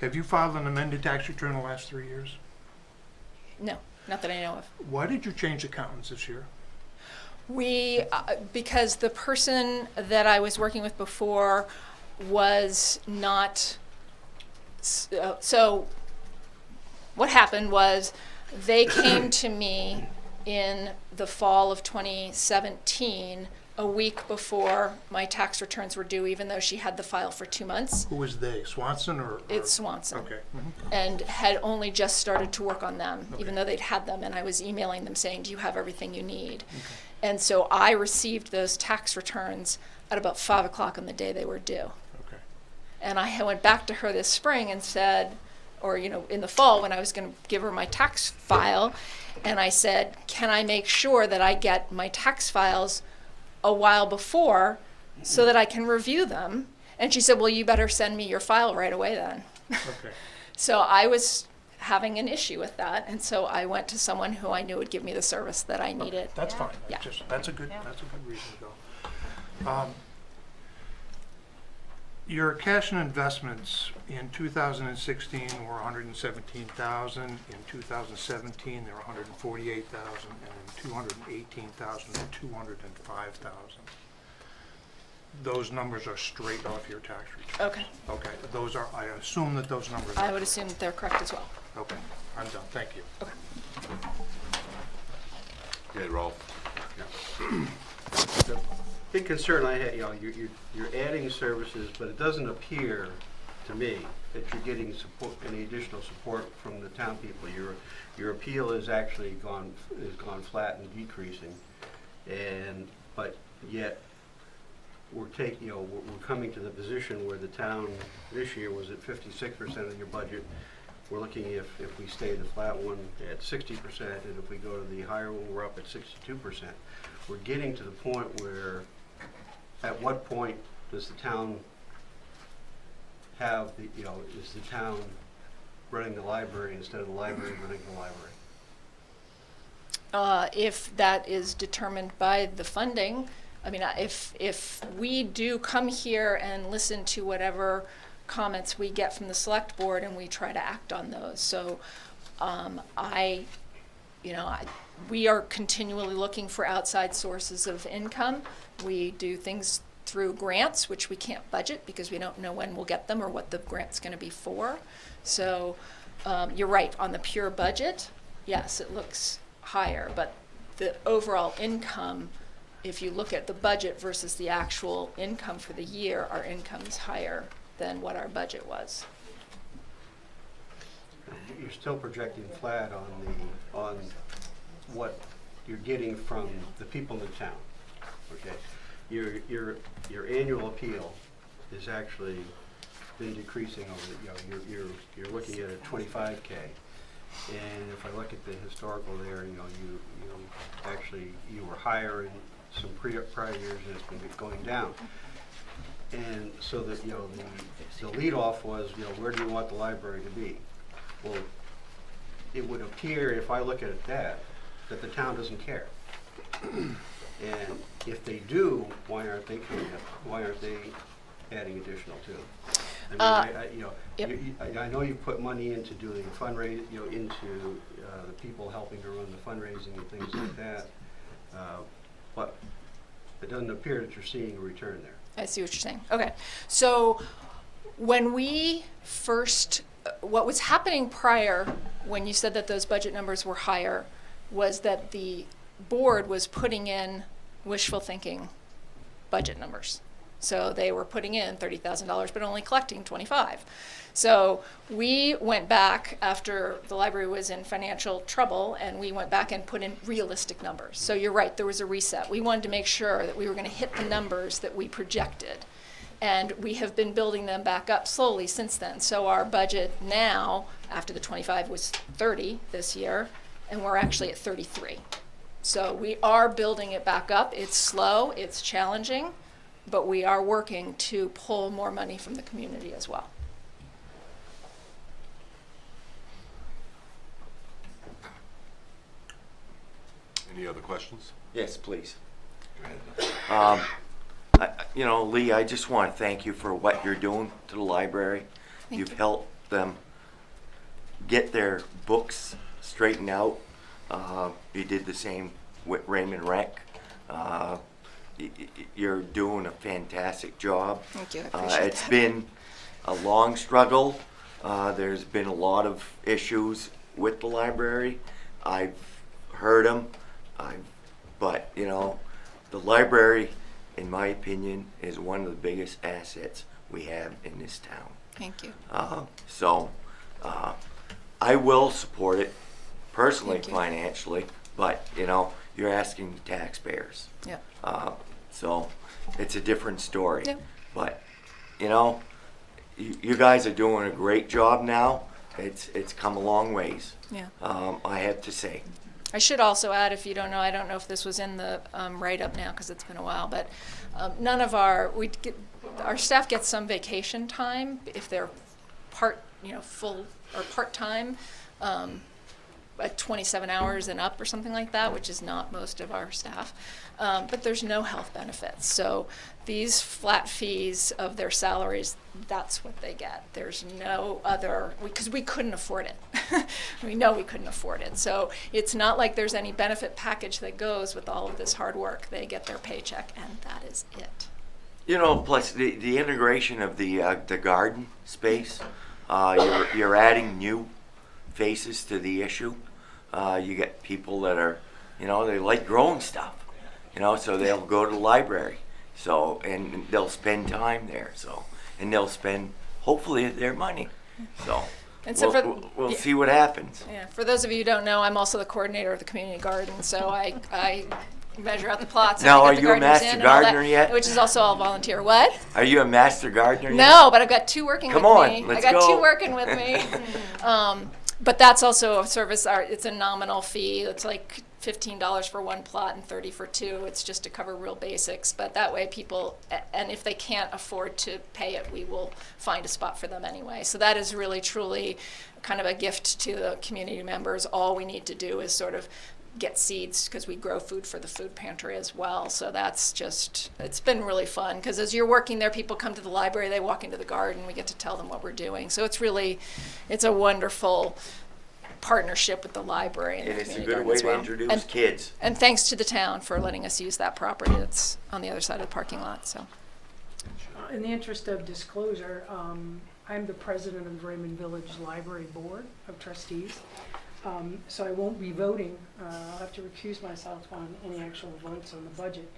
Have you filed an amended tax return in the last 3 years? no, not that I know of. Why did you change accountants this year? We, because the person that I was working with before was not, so what happened was they came to me in the fall of 2017 a week before my tax returns were due, even though she had the file for 2 months. Who was they, Swanson or? It's Swanson. Okay. And had only just started to work on them, even though they'd had them, and I was emailing them saying, do you have everything you need? And so I received those tax returns at about 5 o'clock on the day they were due. Okay. And I went back to her this spring and said, or in the fall when I was going to give her my tax file, and I said, can I make sure that I get my tax files a while before so that I can review them? And she said, well, you better send me your file right away then. Okay. So I was having an issue with that, and so I went to someone who I knew would give me the service that I needed. That's fine. Yeah. That's a good reason to go. Your cash and investments in 2016 were 117,000. In 2017, they were 148,000, and in 218,000 and 205,000. Those numbers are straight off your tax return. Okay. Okay. Those are. I assume that those numbers. I would assume that they're correct as well. Okay. I'm done. Thank you. Okay. Okay, Rolf. The big concern I had, you're adding services, but it doesn't appear to me that you're getting support, any additional support from the town people. Your appeal is actually gone flat and decreasing, but yet we're coming to the position where the town this year was at 56% of your budget. We're looking if we stay the flat one at 60%, and if we go to the higher one, we're up at 62%. We're getting to the point where, at what point does the town have is the town running the library instead of the library running the library? If that is determined by the funding, I mean, if we do come here and listen to whatever comments we get from the select board and we try to act on those. So we are continually looking for outside sources of income. We do things through grants, which we can't budget because we don't know when we'll get them or what the grant's going to be for. So you're right, on the pure budget, yes, it looks higher, but the overall income, if you look at the budget versus the actual income for the year, our income is higher than what our budget was. You're still projecting flat on what you're getting from the people in the town. Okay, your annual appeal is actually been decreasing over you're looking at a 25K, and if I look at the historical there, you were higher in some prior years and it's been going down. And so that the lead off was where do you want the library to be? Well, it would appear if I look at that the town doesn't care. And if they do, why aren't they coming up? Why aren't they adding additional to? I know you put money into doing fundraising, into the people helping to run the fundraising and things like that, but it doesn't appear that you're seeing a return there. I see what you're saying. Okay, so when we first, what was happening prior, when you said that those budget numbers were higher, was that the board was putting in wishful thinking budget numbers. So they were putting in $30,000, but only collecting 25. So we went back after the library was in financial trouble, and we went back and put in realistic numbers. So you're right, there was a reset. We wanted to make sure that we were going to hit the numbers that we projected. And we have been building them back up slowly since then. So our budget now, after the 25 was 30 this year, and we're actually at 33. So we are building it back up. It's slow, it's challenging, but we are working to pull more money from the community as well. Any other questions? Yes, please. Lee, I just want to thank you for what you're doing to the library. You've helped them get their books straightened out. You did the same with Raymond Rec. You're doing a fantastic job. Thank you, I appreciate It's that. been a long struggle. There's been a lot of issues with the library. I've heard them, but the library in my opinion, is one of the biggest assets we have in this town. Thank you. So, I will support it personally, Thank you. financially, but, you know, you're asking the taxpayers. Yeah. So, it's a different story. Yeah. But, you know, you guys are doing a great job now. It's come a long ways. Yeah. I have to say. I should also add, if you don't know, I don't know if this was in the write-up now because it's been a while, but none of our staff gets some vacation time if they're full or part-time, at 27 hours and up or something like that, which is not most of our staff. But there's no health benefits. So these flat fees of their salaries, that's what they get. There's no other, because we couldn't afford it. We know we couldn't afford it. So it's not like there's any benefit package that goes with all of this hard work. They get their paycheck and that is it. You know, plus the integration of the garden space, you're adding new faces to the issue. You get people that are, you know, they like growing stuff, you know, so they'll go to the library. So, and they'll spend time there. So, and they'll spend, hopefully, their money. So, And so we'll see what happens. Yeah, for those of you who don't know, I'm also the coordinator of the community garden, so I measure out the plots. Now, and I get are the you a gardeners master in and all gardener that, yet? Which is also all volunteer. What? Are you a master gardener yet? No, but I've got two working Come with on, me. let's I got go. two working with me. But that's also a service. It's a nominal fee. It's like $15 for one plot and $30 for two. It's just to cover real basics. But that way people, and if they can't afford to pay it, we will find a spot for them anyway. So that is really, truly kind of a gift to the community members. All we need to do is sort of get seeds because we grow food for the food pantry as well. So that's just, it's been really fun because as you're working there, people come to the library, they walk into the garden, we get to tell them what we're doing. So it's really, it's a wonderful partnership with the library and And the it's a community good garden way as to well. introduce kids. And thanks to the town for letting us use that property that's on the other side of the parking lot. So In the interest of disclosure, I'm the president of the Raymond Village Library Board of Trustees. So I won't be voting. I'll have to recuse myself on any actual votes on the budget.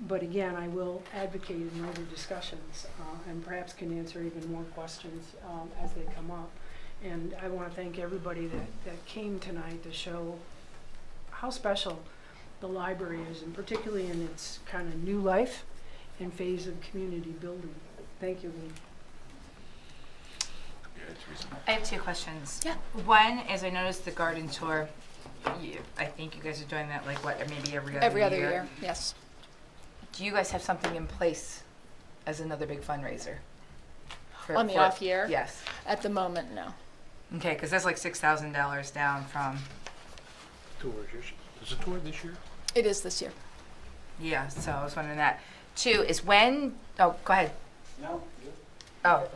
But again, I will advocate in later discussions and perhaps can answer even more questions as they come up. And I want to thank everybody that came tonight to show how special the library is, and particularly in its kind of new life and phase of community building. Thank you, Lee. I have two questions. Yeah. One is I noticed the garden tour. I think you guys are doing that like what, maybe every other year? Yes. Do you guys have something in place as another big fundraiser? On the off year? Yes. At the moment, no. Okay, because that's like $6,000 down from. Is it tour this year? It is this year. Yeah, so I was wondering that. Two is when. Oh, go ahead. No. Oh,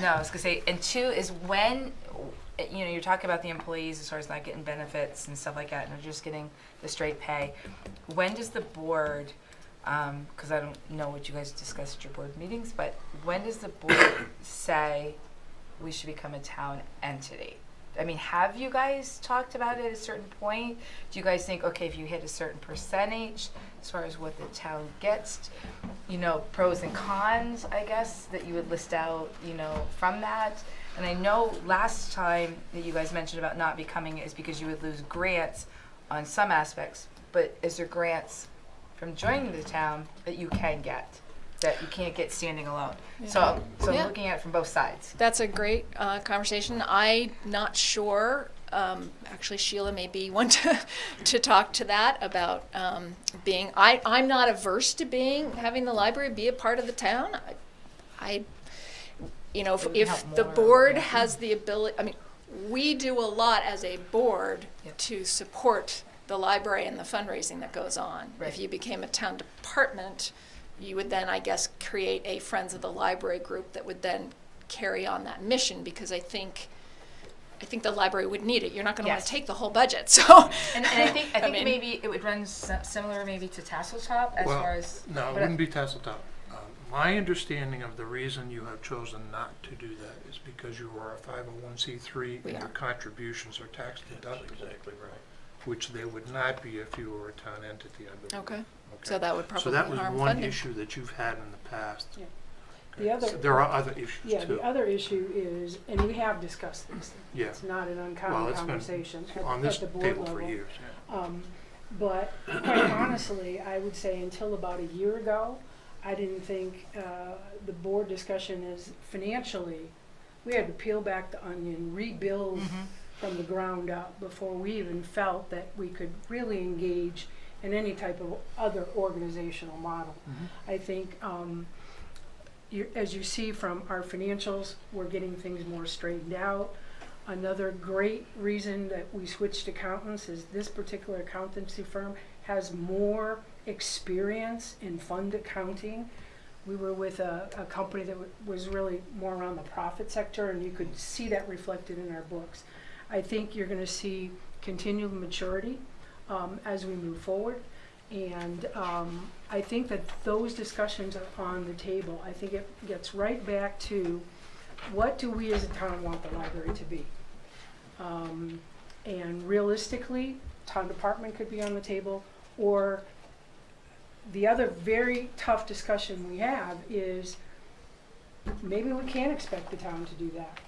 no, I was gonna say, and two is when, you know, you're talking about the employees as far as not getting benefits and stuff like that, and they're just getting the straight pay. When does the board, because I don't know what you guys discuss at your board meetings, but when does the board say we should become a town entity? I mean, have you guys talked about it at a certain point? Do you guys think, okay, if you hit a certain percentage as far as what the town gets, you know, pros and cons, I guess, that you would list out, you know, from that? And I know last time that you guys mentioned about not becoming it is because you would lose grants on some aspects, but is there grants from joining the town that you can get, that you can't get standing alone? Yeah. So Yeah. I'm looking at it from both sides. That's a great conversation. I'm not sure. Actually, Sheila may be one to talk to that about being. I'm not averse to having the library be a part of the town. You know, if the board has the ability. I mean, we do a lot as a board to support the library and the fundraising that goes on. Right. If you became a town department, you would then, I guess, create a Friends of the Library group that would then carry on that mission, because I think the library would need it. You're not going to want Yes. to take the whole budget, so. And I think I mean, maybe it would run similar maybe to Tassel Top as far as. No, it wouldn't be Tasseltop. My understanding of the reason you have chosen not to do that is because you are a 501c3 and your contributions are tax deductible. Exactly right. Which they would not be if you were a town entity, I believe. Okay. So that would So probably that was harm one funding. issue that you've had in the past. Yeah. Okay. The other- So there are other issues Yeah, too. the other issue is, and we have discussed this, Yeah. it's not an Well, uncommon it's been conversation on at this the board table for level. years. But quite honestly, I would say until about a year ago, I didn't think the board discussion is financially, we had to peel back the onion, rebuild from the ground up before we even felt that we could really engage in any type of other organizational model. I think as you see from our financials, we're getting things more straightened out. Another great reason that we switched accountants is this particular accountancy firm has more experience in fund accounting. We were with a company that was really more around the profit sector, and you could see that reflected in our books. I think you're going to see continual maturity as we move forward. And I think that those discussions are on the table. I think it gets right back to what do we as a town want the library to be? And realistically, town department could be on the table, or the other very tough discussion we have is maybe we can't expect the town to do that.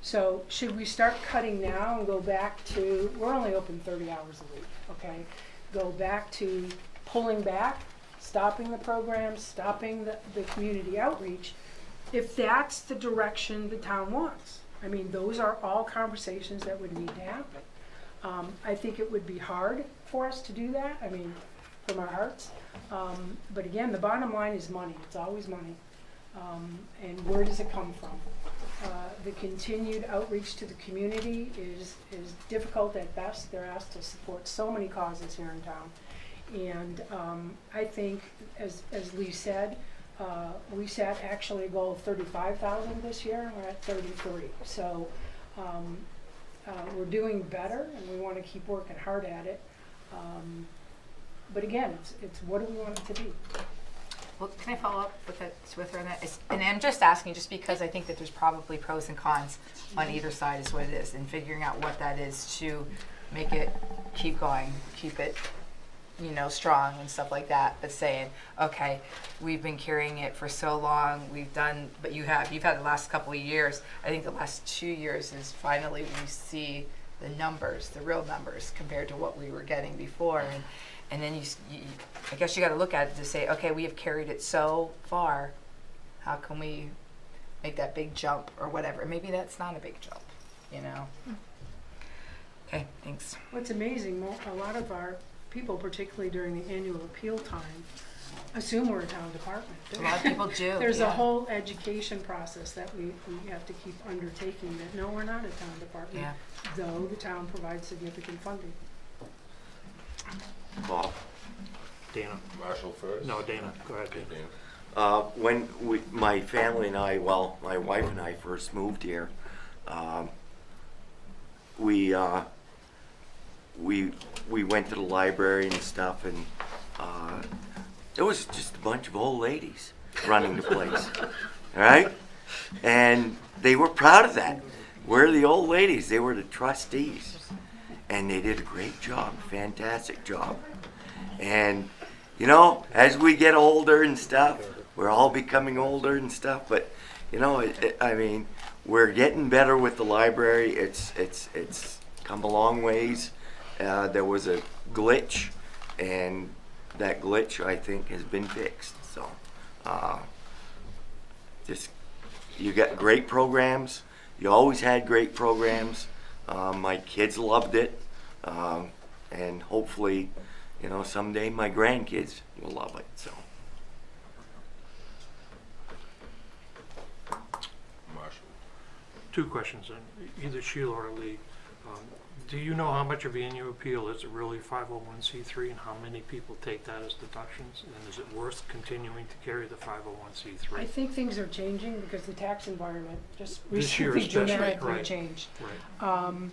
So should we start cutting now and go back to, we're only open 30 hours a week, okay? Go back to pulling back, stopping the programs, stopping the community outreach, if that's the direction the town wants. I mean, those are all conversations that would need to happen. I think it would be hard for us to do that, I mean, from our hearts. But again, the bottom line is money, it's always money. And where does it come from? The continued outreach to the community is difficult at best. They're asked to support so many causes here in town. And I think, as Lee said, we set actually a goal of 35,000 this year, and we're at 33. So we're doing better, and we want to keep working hard at it. But again, it's what do we want it to be? Well, can I follow up with her on that? And I'm just asking, just because I think that there's probably pros and cons on either side is what it is, and figuring out what that is to make it keep going, keep it, strong and stuff like that. But saying, okay, we've been carrying it for so long, but you've had the last couple of years. I think the last 2 years is finally we see the numbers, the real numbers compared to what we were getting before. And then you I guess you got to look at it to say, okay, we have carried it so far. How can we make that big jump or whatever? Maybe that's not a big jump, Okay, thanks. What's amazing, a lot of our people, particularly during the annual appeal time, assume we're a town department. A lot of people do. There's a yeah. whole education process that we have to keep undertaking, that no, we're not a town department, Yeah. though the town provides significant funding. Bob? Dana? Marshall first? No, Dana, go ahead, Okay, Dana. Dana. When my family and I, my wife and I first moved here, we went to the library and stuff, and it was just a bunch of old ladies running the place, all right? And they were proud of that. We're the old ladies. They were the trustees, and they did a great job, fantastic job. And as we get older and stuff, we're all becoming older and stuff. But I mean, we're getting better with the library. It's come a long ways. There was a glitch, and that glitch, I think, has been fixed. So, you got great programs. You always had great programs. My kids loved it, and hopefully, someday my grandkids will love it. So, Marshall. Two questions, either Sheila or Lee. Do you know how much of the annual appeal is really 501c3, and how many people take that as deductions? And is it worth continuing to carry the 501c3? I think things are changing because the tax environment just This year recently especially, dramatically right. changed. Right.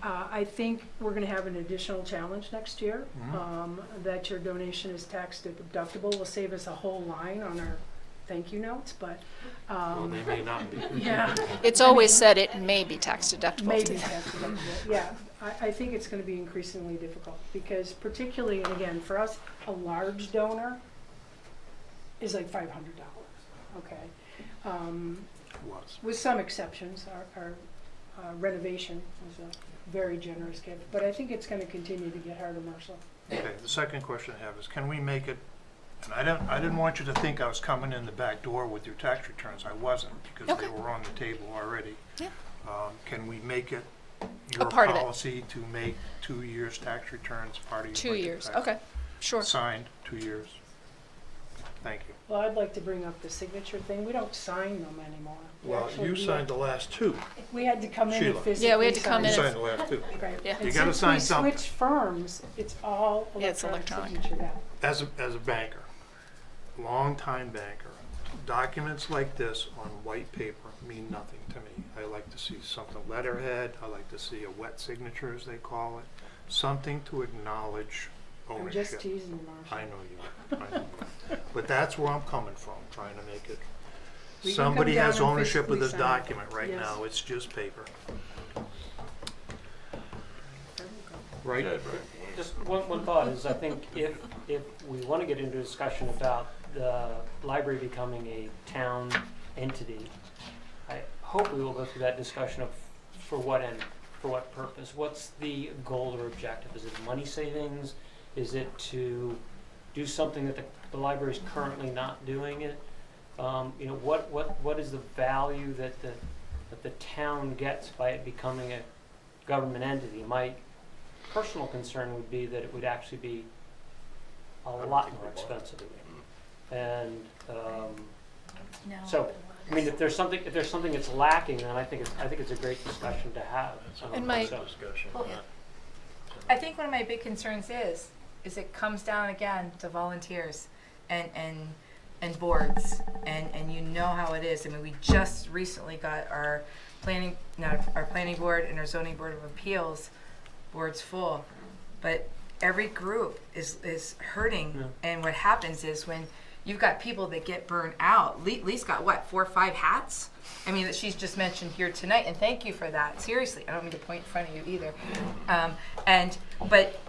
I think we're going to have an additional challenge next year, that your donation is tax deductible. Will save us a whole line on our thank you notes, but Well, they may not be. yeah. It's always said it may be tax deductible. Maybe tax deductible, yeah. I think it's gonna be increasingly difficult, because particularly, and again, for us, a large donor is like $500, okay? Was. With some exceptions, our renovation was a very generous gift, but I think it's gonna continue to get harder, Marshall. Okay, the second question I have is, can we make it, and I didn't want you to think I was coming in the back door with your tax returns. I wasn't, because they were on the table already. Yeah. Can we make it your part of it. policy to make 2 years tax returns part of your 2 budget years, package? okay, sure. Signed, 2 years. Thank you. Well, I'd like to bring up the signature thing. We don't sign them anymore. We Well, actually you do signed it. the last 2. We had to come in and Sheila. physically sign. Yeah, we had to come You in. signed the last 2. Right. Yeah. You And gotta since sign we something. switched firms, it's all Yeah, it's electronic electronic. signature now. As a banker, long-time banker, documents like this on white paper mean nothing to me. I like to see something letterhead, I like to see a wet signature, as they call it, something to acknowledge I'm ownership. just teasing you, Marshall. I know you are, I know you are. But that's where I'm coming from, trying to make it, We can somebody come down has and ownership of physically this sign it. document right Yes. now, it's just paper. Right? Good, right. Just one thought is, I think if we want to get into a discussion about the library becoming a town entity, I hope we will go through that discussion of for what end, for what purpose. What's the goal or objective? Is it money savings? Is it to do something that the library is currently not doing it? You know, what is the value that the town gets by it becoming a government entity? My personal concern would be that it would actually be a lot more expensive. And so, I mean, if there's something that's lacking, then I think it's a great discussion to have. And my- So- I think one of my big concerns is it comes down again to volunteers and boards, and you know how it is. I mean, we just recently got our planning board and our zoning board of appeals boards full, but every group is hurting. Yeah. And what happens is when you've got people that get burned out, Lee's got what, 4 or 5 hats? I mean, that she's just mentioned here tonight, and thank you for that. Seriously, I don't mean to point in front of you either. But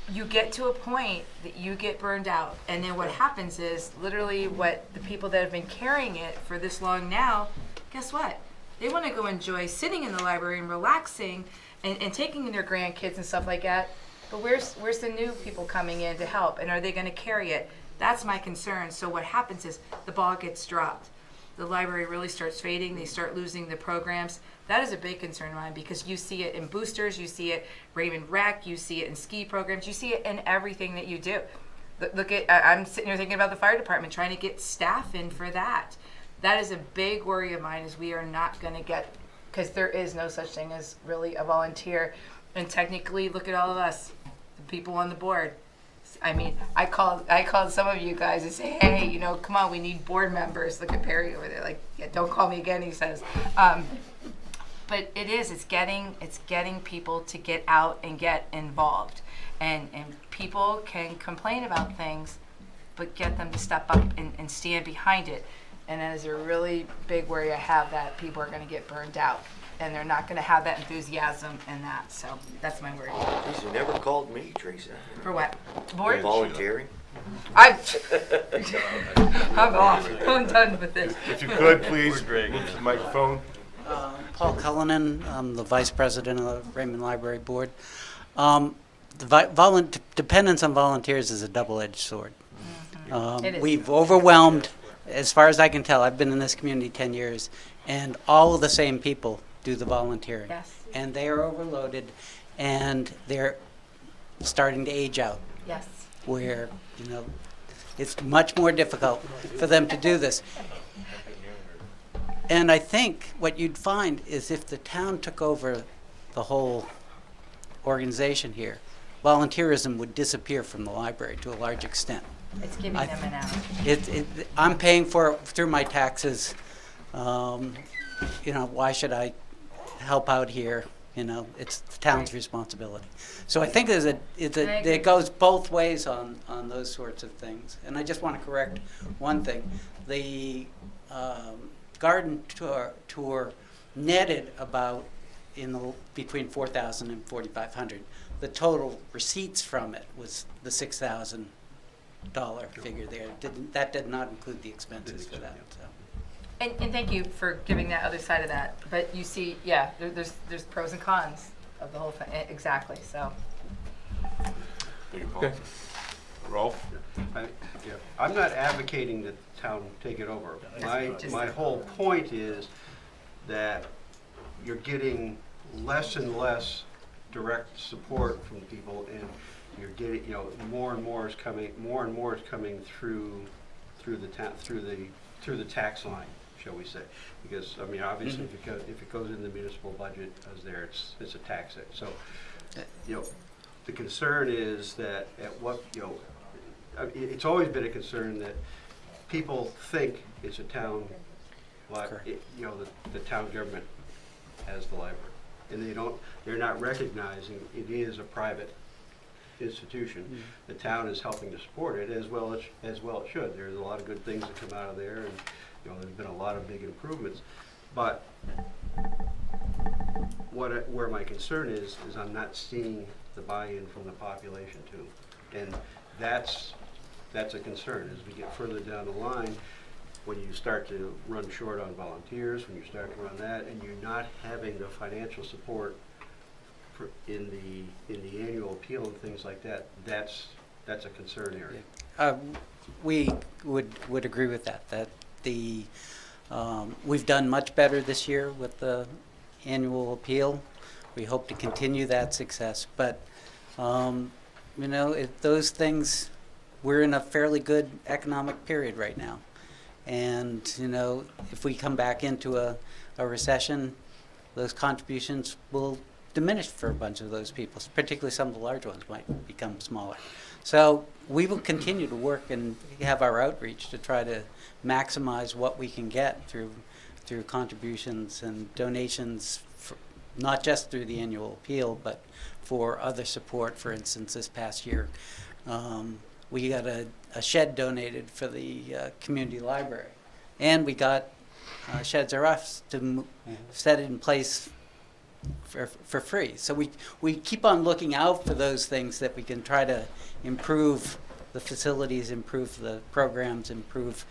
you get to a point that you get burned out, and then what happens is literally what the people that have been carrying it for this long now, guess what? They want to go enjoy sitting in the library and relaxing and taking their grandkids and stuff like that. But where's the new people coming in to help, and are they going to carry it? That's my concern. So what happens is the ball gets dropped. The library really starts fading. They start losing the programs. That is a big concern of mine, because you see it in boosters, you see it Raymond Rec, you see it in ski programs, you see it in everything that you do. Look at, I'm sitting here thinking about the fire department, trying to get staff in for that. That is a big worry of mine, is we are not going to get, because there is no such thing as really a volunteer. And technically, look at all of us, the people on the board. I mean, I called some of you guys and say, hey, you know, come on, we need board members. Look at Perry over there, like, yeah, don't call me again, he says. But it's getting people to get out and get involved. And people can complain about things, but get them to step up and stand behind it. And that is a really big worry I have, that people are gonna get burned out, and they're not gonna have that enthusiasm and that, so that's my worry. Geez, you never called me, Teresa. For what? Board? Volunteering? I'm off. I'm done with this. If you could, please, move to the microphone. Paul Cullinan, I'm the Vice President of the Raymond Library Board. Dependence on volunteers is a double-edged sword. It is. We've overwhelmed, as far as I can tell, I've been in this community 10 years, and all of the same people do the volunteering. Yes. And they are overloaded, and they're starting to age out, Yes. where, you know, it's much more difficult for them to do this. And I think what you'd find is if the town took over the whole organization here, volunteerism would disappear from the library to a large extent. It's giving them an out. I'm paying for it through my taxes. You know, why should I help out here? You know, it's the town's responsibility. So I think it goes both ways on those sorts of things. And I just want to correct one thing. The garden tour netted about between 4,000 and 4,500. The total receipts from it was the $6,000 figure there. That did not include the expenses for that. So. And thank you for giving that other side of that. But you see, yeah, there's pros and cons of the whole thing. Exactly. So. Thank you, Paul. Rolf? I'm not advocating that the town take it over. My whole point is that you're getting less and less direct support from people, and you're getting, more and more is coming through the tax line, shall we say? Because I mean, obviously, if it goes in the municipal budget, as there, it's a tax hit. So, the concern is that it's always been a concern that people think it's a town, the town government has the library, and they're not recognizing it is a private institution. The town is helping to support it as well it should. There's a lot of good things that come out of there, and there's been a lot of big improvements. But where my concern is I'm not seeing the buy-in from the population too, and that's a concern as we get further down the line. When you start to run short on volunteers, when you start to run that, and you're not having the financial support in the annual appeal and things like that, that's a concern area. We would agree with that. That we've done much better this year with the annual appeal. We hope to continue that success, but those things. We're in a fairly good economic period right now. And, if we come back into a recession, those contributions will diminish for a bunch of those people, particularly some of the large ones might become smaller. So we will continue to work and have our outreach to try to maximize what we can get through contributions and donations, not just through the annual appeal, but for other support. For instance, this past year, we got a shed donated for the community library, and we got Sheds Are Us to set it in place for free. So we keep on looking out for those things that we can try to improve the facilities, improve the programs, improve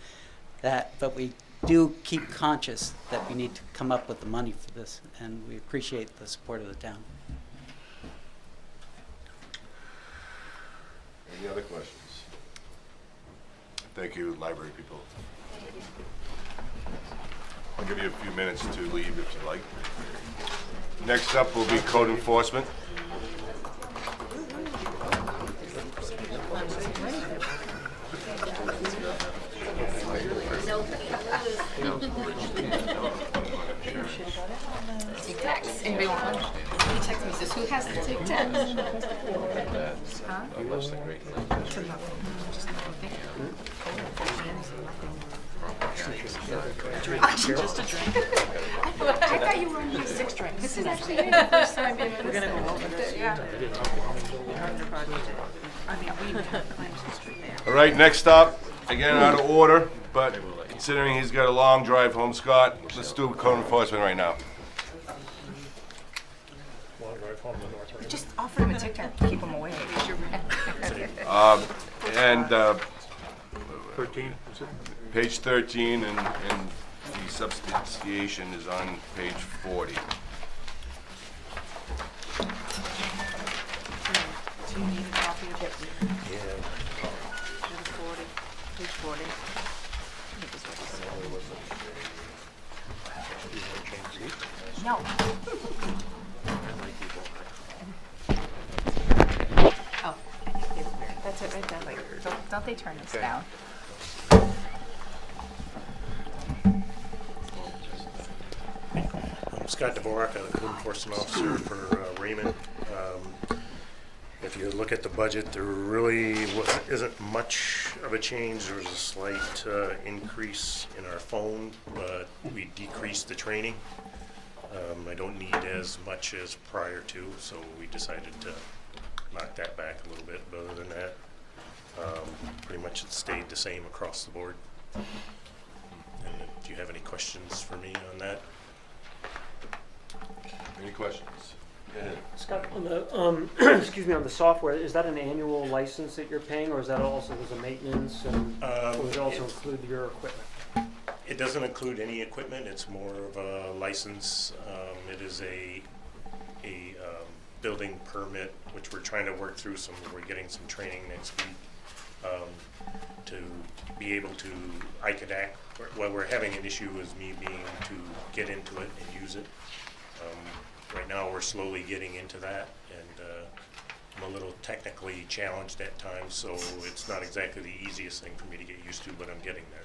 that. But we do keep conscious that we need to come up with the money for this, and we appreciate the support of the town. Any other questions? Thank you, library people. I'll give you a few minutes to leave if you like. Next up will be code enforcement. Tic Tacs. Anybody want one? He texted me, says, who has the Tic Tacs? Huh? Just a drink. I thought you were only 6 drinks. This is actually the first time we're going to go over this. Yeah. I mean, we have claims history there. All right, next up, again out of order, but considering he's got a long drive home, Scott, let's do code enforcement right now. Just offer him a Tic Tac to keep him away. And 13, is it? page 13 and the substantiation is on page 40. Do you need a copy of it? Yeah. Page 40. No. Oh, that's it right there. Like, don't they turn this down? I'm Scott Dvorak, I'm the code enforcement officer for Raymond. If you look at the budget, there really isn't much of a change. There was a slight increase in our phone, but we decreased the training. I don't need as much as prior to, so we decided to knock that back a little bit. But other than that, pretty much it stayed the same across the board. And do you have any questions for me on that? Any questions? Go ahead. Scott, on the, excuse me, on the software, is that an annual license that you're paying, or is that also, there's a maintenance, and or does it also include your equipment? It doesn't include any equipment, it's more of a license. It is a building permit, which we're trying to work through we're getting some training next week to be able to, what we're having an issue is me being to get into it and use it. Right now, we're slowly getting into that, and I'm a little technically challenged at times, so it's not exactly the easiest thing for me to get used to, but I'm getting there.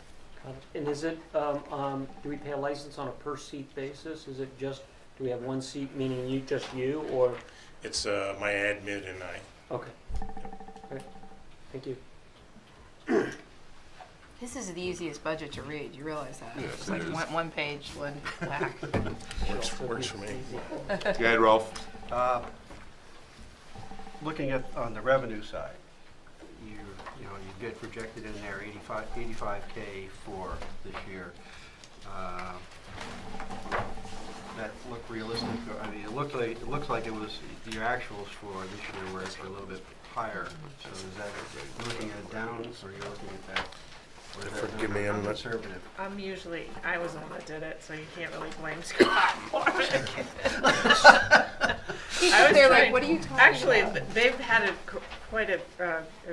And is it, do we pay a license on a per seat basis? Is it just, do we have one seat, meaning just you, or? It's my admin and I. Okay. Great. Thank you. This is the easiest budget to read, you realize that? Yes, It's it like is. one page, one whack. Works for me. Go ahead, Ralph. Looking at, on the revenue side, you know, you get projected in there 85K for this year. That look realistic? I mean, it looks like it was your actuals for this year were a little bit higher. So is that, you're looking at downs, or you're looking at that? Or is that Forgive me, I'm not conservative? I was the one that did it, so you can't really blame Scott for it. They're like, what are you talking Actually, about? they've had quite a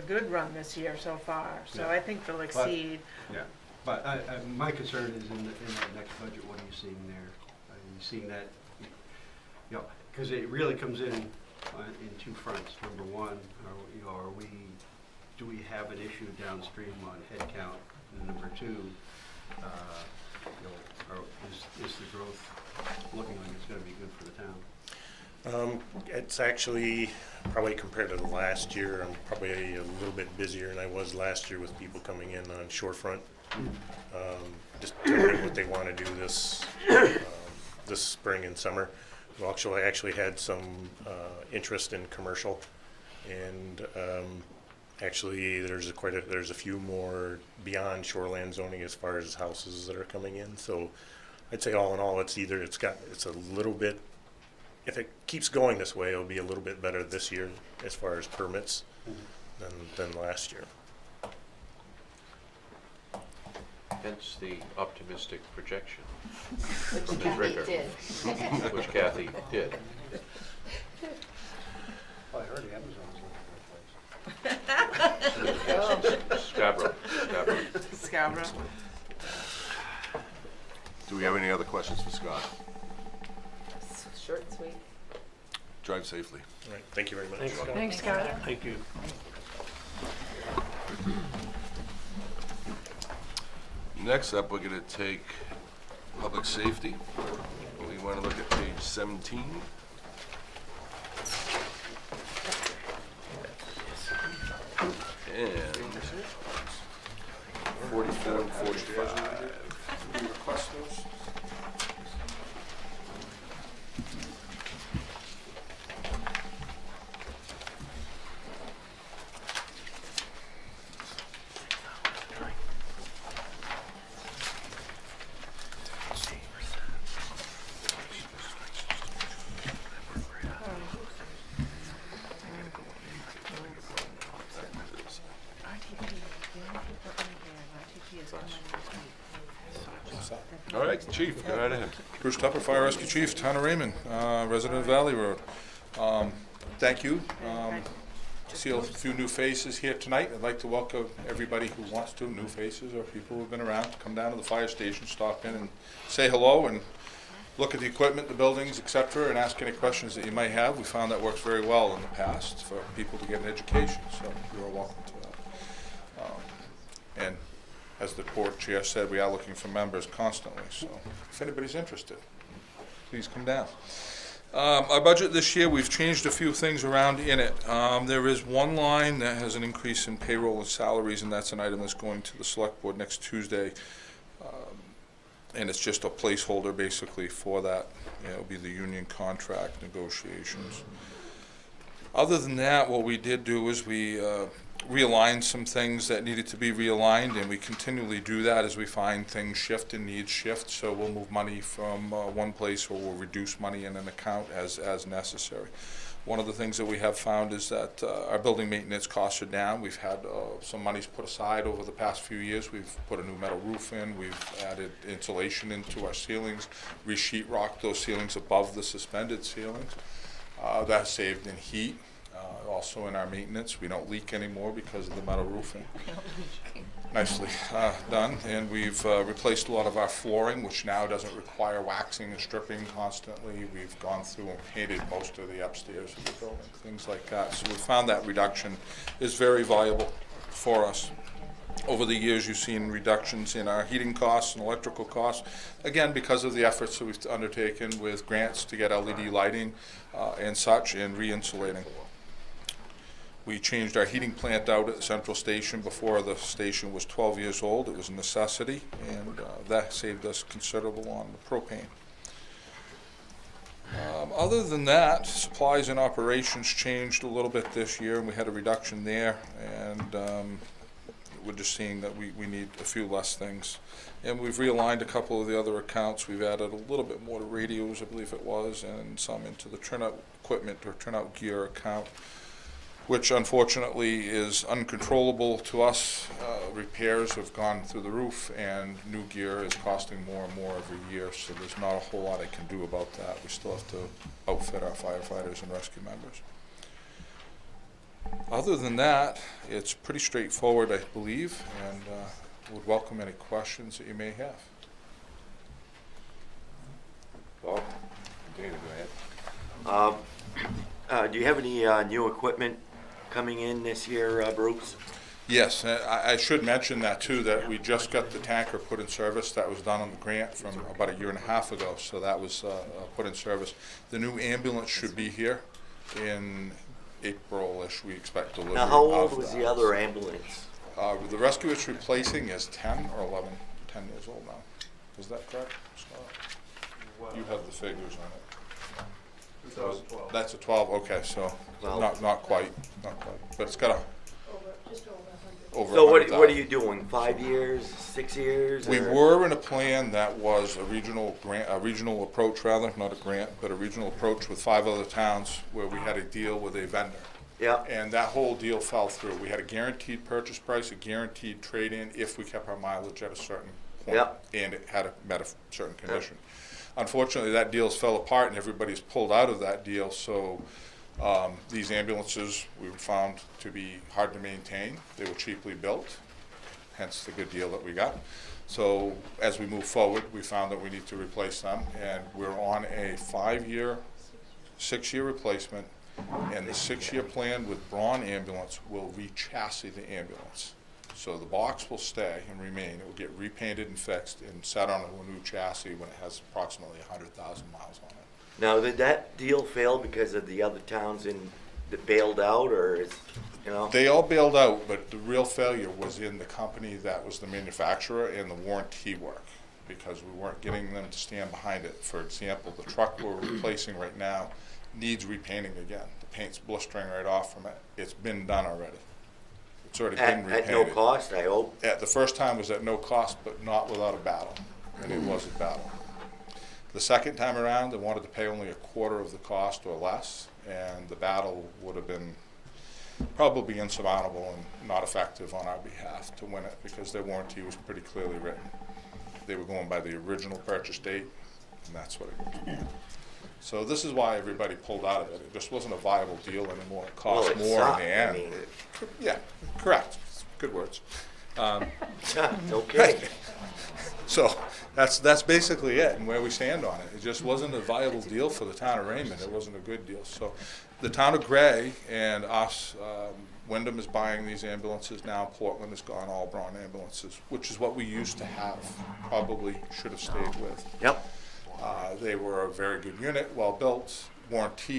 good run this year so far, so Yeah. I think they'll exceed. Yeah, but my concern is in that next budget, what are you seeing there? Are you seeing that, you know, because it really comes in two fronts. Number one, do we have an issue downstream on headcount? And number two, is the growth looking like it's going to be good for the town? It's actually, probably compared to the last year, I'm probably a little bit busier than I was last year with people coming in on shorefront. Just telling what they want to do this spring and summer. We actually had some interest in commercial, and actually there's a few more beyond shoreland zoning as far as houses that are coming in. So I'd say all in all, it's a little bit. If it keeps going this way, it'll be a little bit better this year as far as permits than last year. Hence the optimistic projection. Which from Ms. Kathy Ricker. did. Which Kathy did. Oh, I heard Amazon's looking for a place. Scarborough. Do we have any other questions for Scott? Short and sweet. Drive safely. All right, thank you very much. Thanks, Scott. Thanks, Scott. Thank you. Next up, we're going to take public safety. We want to look at page 17. And 44 and 45. All right, Chief, go right ahead. Bruce Tupper, Fire Rescue Chief, Town of Raymond, resident of Valley Road. Thank you. See a few new faces here tonight. I'd like to welcome everybody who wants to, new faces or people who've been around, to come down to the fire station, stop in and say hello and look at the equipment, the buildings, et cetera, and ask any questions that you might have. We found that works very well in the past for people to get an education, so you're welcome to that. And as the board chair said, we are looking for members constantly, so if anybody's interested, please come down. Our budget this year, we've changed a few things around in it. There is one line that has an increase in payroll and salaries, and that's an item that's going to the select board next Tuesday. And it's just a placeholder basically for that. It'll be the union contract negotiations. Other than that, what we did do is we realigned some things that needed to be realigned, and we continually do that as we find things shift and needs shift. So we'll move money from one place, or we'll reduce money in an account as necessary. One of the things that we have found is that our building maintenance costs are down. We've had some monies put aside over the past few years. We've put a new metal roof in. We've added insulation into our ceilings, re-sheetrocked those ceilings above the suspended ceilings. That saved in heat. Also in our maintenance, we don't leak anymore because of the metal roofing. Nicely done. And we've replaced a lot of our flooring, which now doesn't require waxing and stripping constantly. We've gone through and painted most of the upstairs of the building, things like that. So we found that reduction is very valuable for us. Over the years, you've seen reductions in our heating costs and electrical costs, again, because of the efforts that we've undertaken with grants to get LED lighting and such, and re-insulating. We changed our heating plant out at the central station before the station was 12 years old. It was a necessity, and that saved us considerable on the propane. Other than that, supplies and operations changed a little bit this year, and we had a reduction there, and we're just seeing that we need a few less things. And we've realigned a couple of the other accounts. We've added a little bit more to radios, I believe it was, and some into the turnout equipment or turnout gear account, which unfortunately is uncontrollable to us. Repairs have gone through the roof, and new gear is costing more and more every year, so there's not a whole lot I can do about that. We still have to outfit our firefighters and rescue members. Other than that, it's pretty straightforward, I believe, and would welcome any questions that you may have. Well, Dana, go ahead. Do you have any new equipment coming in this year, Bruce? Yes, I should mention that too, that we just got the tanker put in service. That was done on the grant from about 1.5 years ago, so that was put in service. The new ambulance should be here in April-ish, we expect delivery. Now, how old was the other ambulance? The rescue it's replacing is 10 or 11, 10 years old now. Is that correct, Scott? You have the figures on it. 2012. That's a 12, okay, so not quite, but it's got a over So what 100,000. are you doing, 5 years, 6 years? We or- were in a plan that was a regional grant, a regional approach rather, not a grant, but a regional approach with 5 other towns where we had a deal with a vendor. Yeah. And that whole deal fell through. We had a guaranteed purchase price, a guaranteed trade-in if we kept our mileage at a certain point. Yeah. And it had met a certain condition. Unfortunately, that deal fell apart and everybody's pulled out of that deal, so these ambulances we found to be hard to maintain. They were cheaply built, hence the good deal that we got. So as we move forward, we found that we need to replace them, and we're on a 5-year, 6-year replacement, and the 6-year plan with Braun Ambulance will re-chassis the ambulance. So the box will stay and remain. It will get repainted and fixed and set on a new chassis when it has approximately 100,000 miles on it. Now, did that deal fail because of the other towns that bailed out, or is, you know? They all bailed out, but the real failure was in the company that was the manufacturer and the warranty work, because we weren't getting them to stand behind it. For example, the truck we're replacing right now needs repainting again. The paint's blistering right off from it. It's been done already. It's already been repainted. At no cost, I hope. The first time was at no cost, but not without a battle, and it was a battle. The second time around, they wanted to pay only a quarter of the cost or less, and the battle would have been probably insurmountable and not effective on our behalf to win it, because their warranty was pretty clearly written. They were going by the original purchase date, and that's what it was. So this is why everybody pulled out of it. It just wasn't a viable deal anymore. It cost Well, it more sucked. in the end. I mean, Yeah, correct. Good words. Okay. So that's basically it and where we stand on it. It just wasn't a viable deal for the town of Raymond. It wasn't a good deal. So the town of Gray and us, Wyndham is buying these ambulances now. Portland has gone all Braun ambulances, which is what we used to have. Probably should have stayed with. Yep. They were a very good unit, well built, warranty